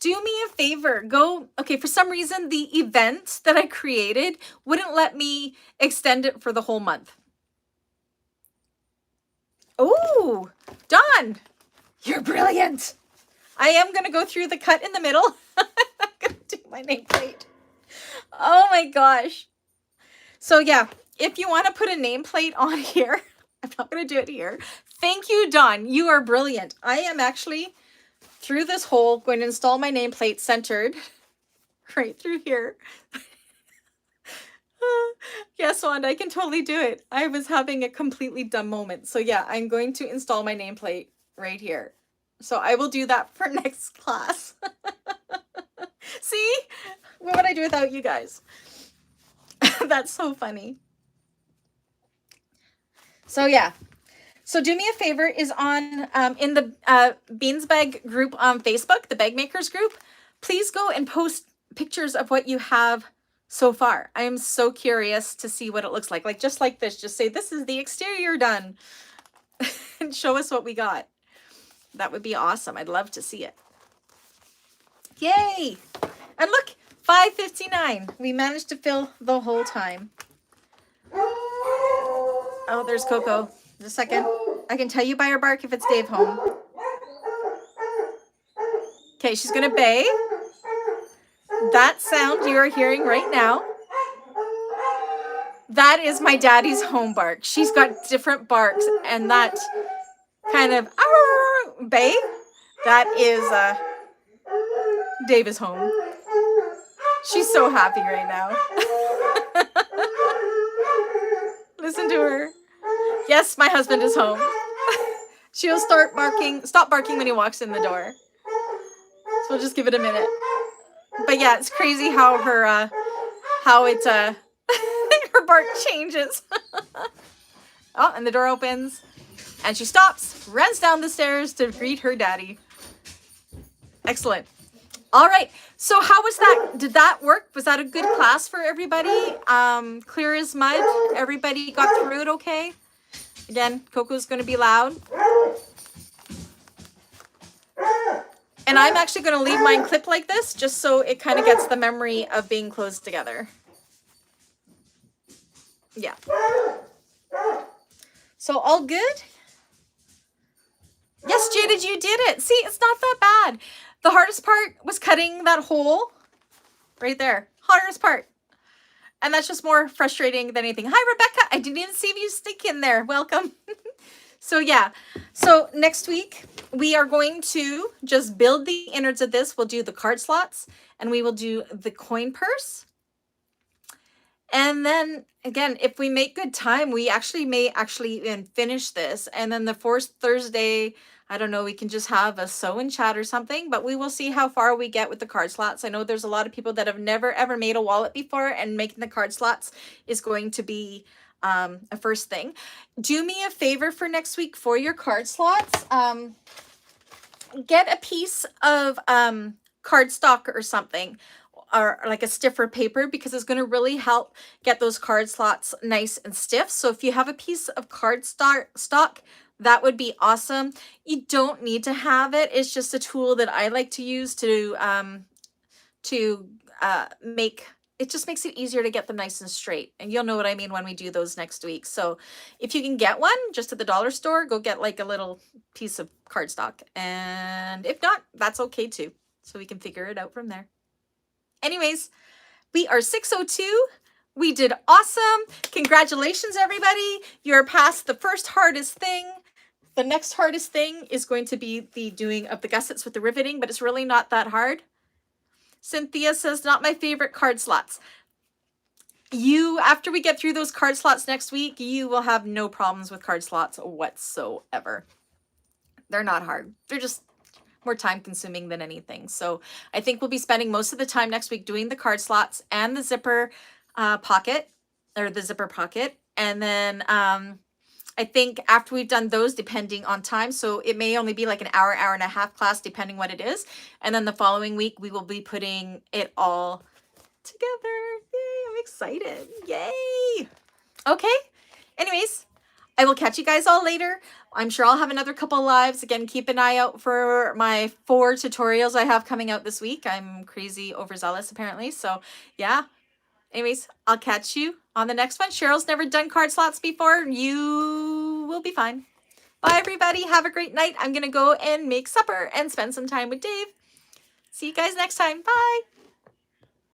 Do me a favor, go, okay, for some reason, the event that I created wouldn't let me extend it for the whole month. Oh, Dawn, you're brilliant. I am going to go through the cut in the middle. I'm going to do my nameplate. Oh my gosh. So yeah, if you want to put a nameplate on here, I'm not going to do it here. Thank you, Dawn. You are brilliant. I am actually, through this hole, going to install my nameplate centered right through here. Yes, Wanda, I can totally do it. I was having a completely dumb moment. So yeah, I'm going to install my nameplate right here. So I will do that for next class. See? What would I do without you guys? That's so funny. So yeah. So do me a favor, is on in the Beans Bag group on Facebook, the Bag Makers group, please go and post pictures of what you have so far. I am so curious to see what it looks like. Like just like this, just say, this is the exterior done. And show us what we got. That would be awesome. I'd love to see it. Yay! And look, 5:59. We managed to fill the whole time. Oh, there's Coco. Just a second. I can tell you by her bark if it's Dave home. Okay, she's gonna bay. That sound you are hearing right now, that is my daddy's home bark. She's got different barks, and that kind of bay, that is Dave is home. She's so happy right now. Listen to her. Yes, my husband is home. She'll stop barking when he walks in the door. So we'll just give it a minute. But yeah, it's crazy how her her bark changes. Oh, and the door opens and she stops, runs down the stairs to greet her daddy. Excellent. All right. So how was that? Did that work? Was that a good class for everybody? Clear as mud? Everybody got through it okay? Again, Coco's going to be loud. And I'm actually going to leave mine clipped like this just so it kind of gets the memory of being closed together. Yeah. So all good? Yes, Jaded, you did it. See, it's not that bad. The hardest part was cutting that hole right there. Hardest part. And that's just more frustrating than anything. Hi, Rebecca. I didn't even see you stick in there. Welcome. So yeah. So next week, we are going to just build the innards of this. We'll do the card slots and we will do the coin purse. And then again, if we make good time, we may even finish this. And then the fourth Thursday, I don't know, we can just have a sew and chat or something, but we will see how far we get with the card slots. I know there's a lot of people that have never ever made a wallet before, and making the card slots is going to be a first thing. Do me a favor for next week for your card slots. Get a piece of cardstock or something, or like a stiffer paper, because it's going to really help get those card slots nice and stiff. So if you have a piece of cardstock, that would be awesome. You don't need to have it. It's just a tool that I like to use to make, it just makes it easier to get them nice and straight. And you'll know what I mean when we do those next week. So if you can get one just at the dollar store, go get like a little piece of cardstock. And if not, that's okay too. So we can figure it out from there. Anyways, we are 6:02. We did awesome. Congratulations, everybody. You're past the first hardest thing. The next hardest thing is going to be the doing of the gussets with the riveting, but it's really not that hard. Cynthia says, not my favorite card slots. After we get through those card slots next week, you will have no problems with card slots whatsoever. They're not hard. They're just more time consuming than anything. So I think we'll be spending most of the time next week doing the card slots and the zipper pocket, or the zipper pocket. And then I think after we've done those, depending on time, so it may only be like an hour, hour and a half class, depending what it is. And then the following week, we will be putting it all together. Yay, I'm excited. Yay. Okay. anyways, I will catch you guys all later. I'm sure I'll have another couple lives. Again, keep an eye out for my 4 tutorials I have coming out this week. I'm crazy overzealous apparently. So yeah. Anyways, I'll catch you on the next one. Cheryl's never done card slots before. You will be fine. Bye, everybody. Have a great night. I'm going to go and make supper and spend some time with Dave. See you guys next time. Bye.